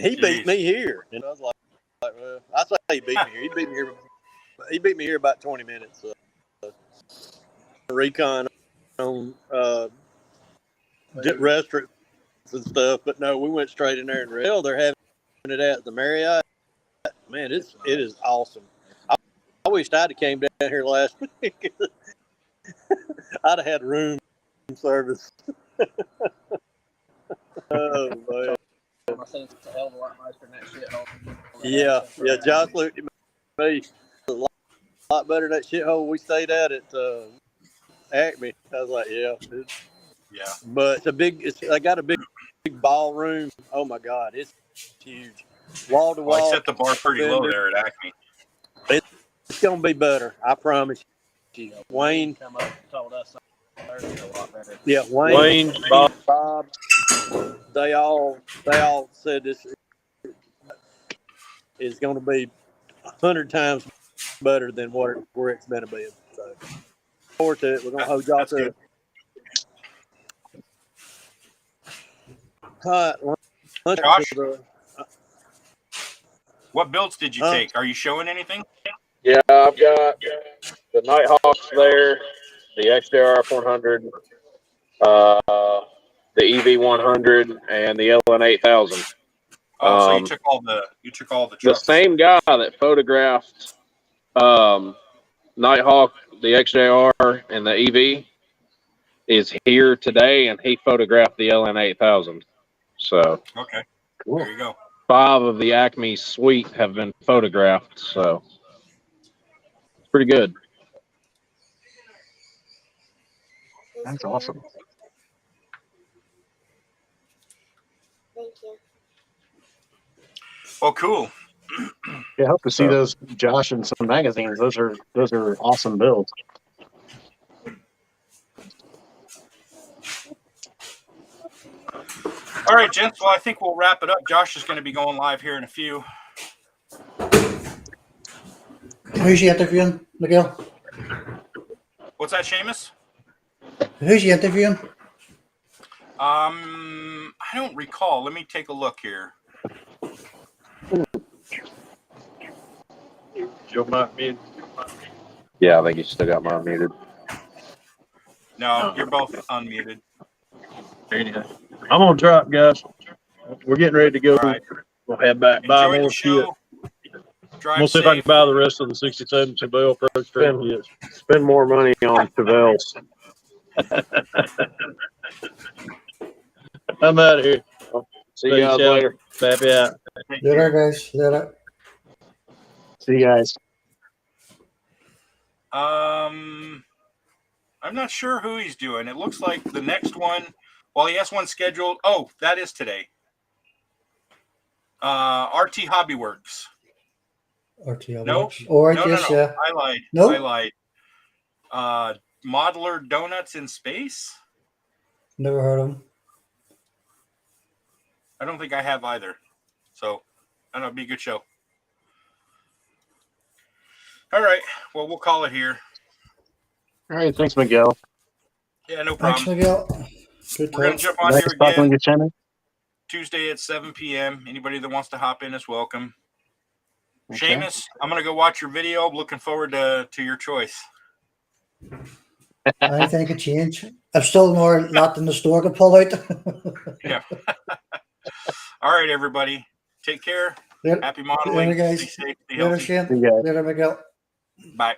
Speaker 8: he beat me here. And I was like, well, I say he beat me here. He beat me here about 20 minutes. Recon on restaurants and stuff, but no, we went straight in there and they're having it at the Marriott. Man, it is awesome. I wished I'd have came down here last week. I'd have had room service. Oh man. Yeah. Josh looked at me a lot better than that shithole we stayed at Acme. I was like, yeah. But I got a big ballroom. Oh my God, it's huge. Wall to wall.
Speaker 2: Well, I set the bar pretty low there at Acme.
Speaker 8: It's gonna be better, I promise you. Wayne come up and told us a lot better. Yeah, Wayne, Bob, they all said this is gonna be 100 times better than where it's been been. So forward to it. We're gonna hold y'all to it.
Speaker 2: Josh, what builds did you take? Are you showing anything?
Speaker 9: Yeah, I've got the Nighthawks there, the XJR 400, the EV 100, and the LN 8000.
Speaker 2: Oh, so you took all the trucks.
Speaker 9: The same guy that photographed Nighthawk, the XJR, and the EV is here today, and he photographed the LN 8000. So
Speaker 2: okay,
Speaker 4: cool.
Speaker 2: There you go.
Speaker 9: 5 of the Acme suite have been photographed. So pretty good.
Speaker 4: That's awesome.
Speaker 7: Thank you.
Speaker 2: Well, cool.
Speaker 4: Yeah, I hope to see those, Josh, in some magazines. Those are awesome builds.
Speaker 2: All right, gents. Well, I think we'll wrap it up. Josh is going to be going live here in a few.
Speaker 5: Who's you interviewing, Miguel?
Speaker 2: What's that, Seamus?
Speaker 5: Who's you interviewing?
Speaker 2: I don't recall. Let me take a look here.
Speaker 6: Joe might be.
Speaker 9: Yeah, I think you still got mine muted.
Speaker 2: No, you're both unmuted.
Speaker 6: I'm gonna drop, guys. We're getting ready to go.
Speaker 2: All right.
Speaker 6: We'll head back. Buy
Speaker 2: Enjoy
Speaker 6: more
Speaker 2: the
Speaker 6: shit.
Speaker 2: show.
Speaker 6: I'm
Speaker 2: Drive
Speaker 6: gonna see if I
Speaker 2: safe.
Speaker 6: can buy the rest of the 67 Chevelle Pro Straight kits.
Speaker 9: Spend more money on Chevelles.
Speaker 6: I'm out of here.
Speaker 9: See you guys later.
Speaker 6: Happy out.
Speaker 5: Later, guys. Later.
Speaker 4: See you guys.
Speaker 2: I'm not sure who he's doing. It looks like the next one, well, he has one scheduled. Oh, that is today. RT Hobby Works.
Speaker 5: RTL.
Speaker 2: No,
Speaker 5: Or
Speaker 2: no,
Speaker 5: yes,
Speaker 2: no.
Speaker 5: yeah.
Speaker 2: I lied.
Speaker 5: No?
Speaker 2: I lied. Modeler Donuts in Space?
Speaker 5: Never heard of him.
Speaker 2: I don't think I have either. So, I don't know, it'd be a good show. All right. Well, we'll call it here.
Speaker 4: All right. Thanks, Miguel.
Speaker 2: Yeah, no
Speaker 5: Thanks,
Speaker 2: problem.
Speaker 5: Miguel. Good
Speaker 2: We're going
Speaker 5: talk.
Speaker 2: to jump on
Speaker 4: Nice
Speaker 2: here
Speaker 4: talking
Speaker 2: again
Speaker 4: with you, Shannon.
Speaker 2: Tuesday at 7 p.m. Anybody that wants to hop in is welcome.
Speaker 4: Okay.
Speaker 2: Seamus, I'm going to go watch your video. I'm looking forward to your choice.
Speaker 5: Anything could change. I've still more lot in the store to pull out.
Speaker 2: Yeah. All right, everybody. Take care.
Speaker 5: Later,
Speaker 2: Happy modeling.
Speaker 5: guys.
Speaker 2: Stay safe. Stay
Speaker 5: Later,
Speaker 2: healthy.
Speaker 5: Shane.
Speaker 4: See you guys.
Speaker 5: Later, Miguel.
Speaker 2: Bye.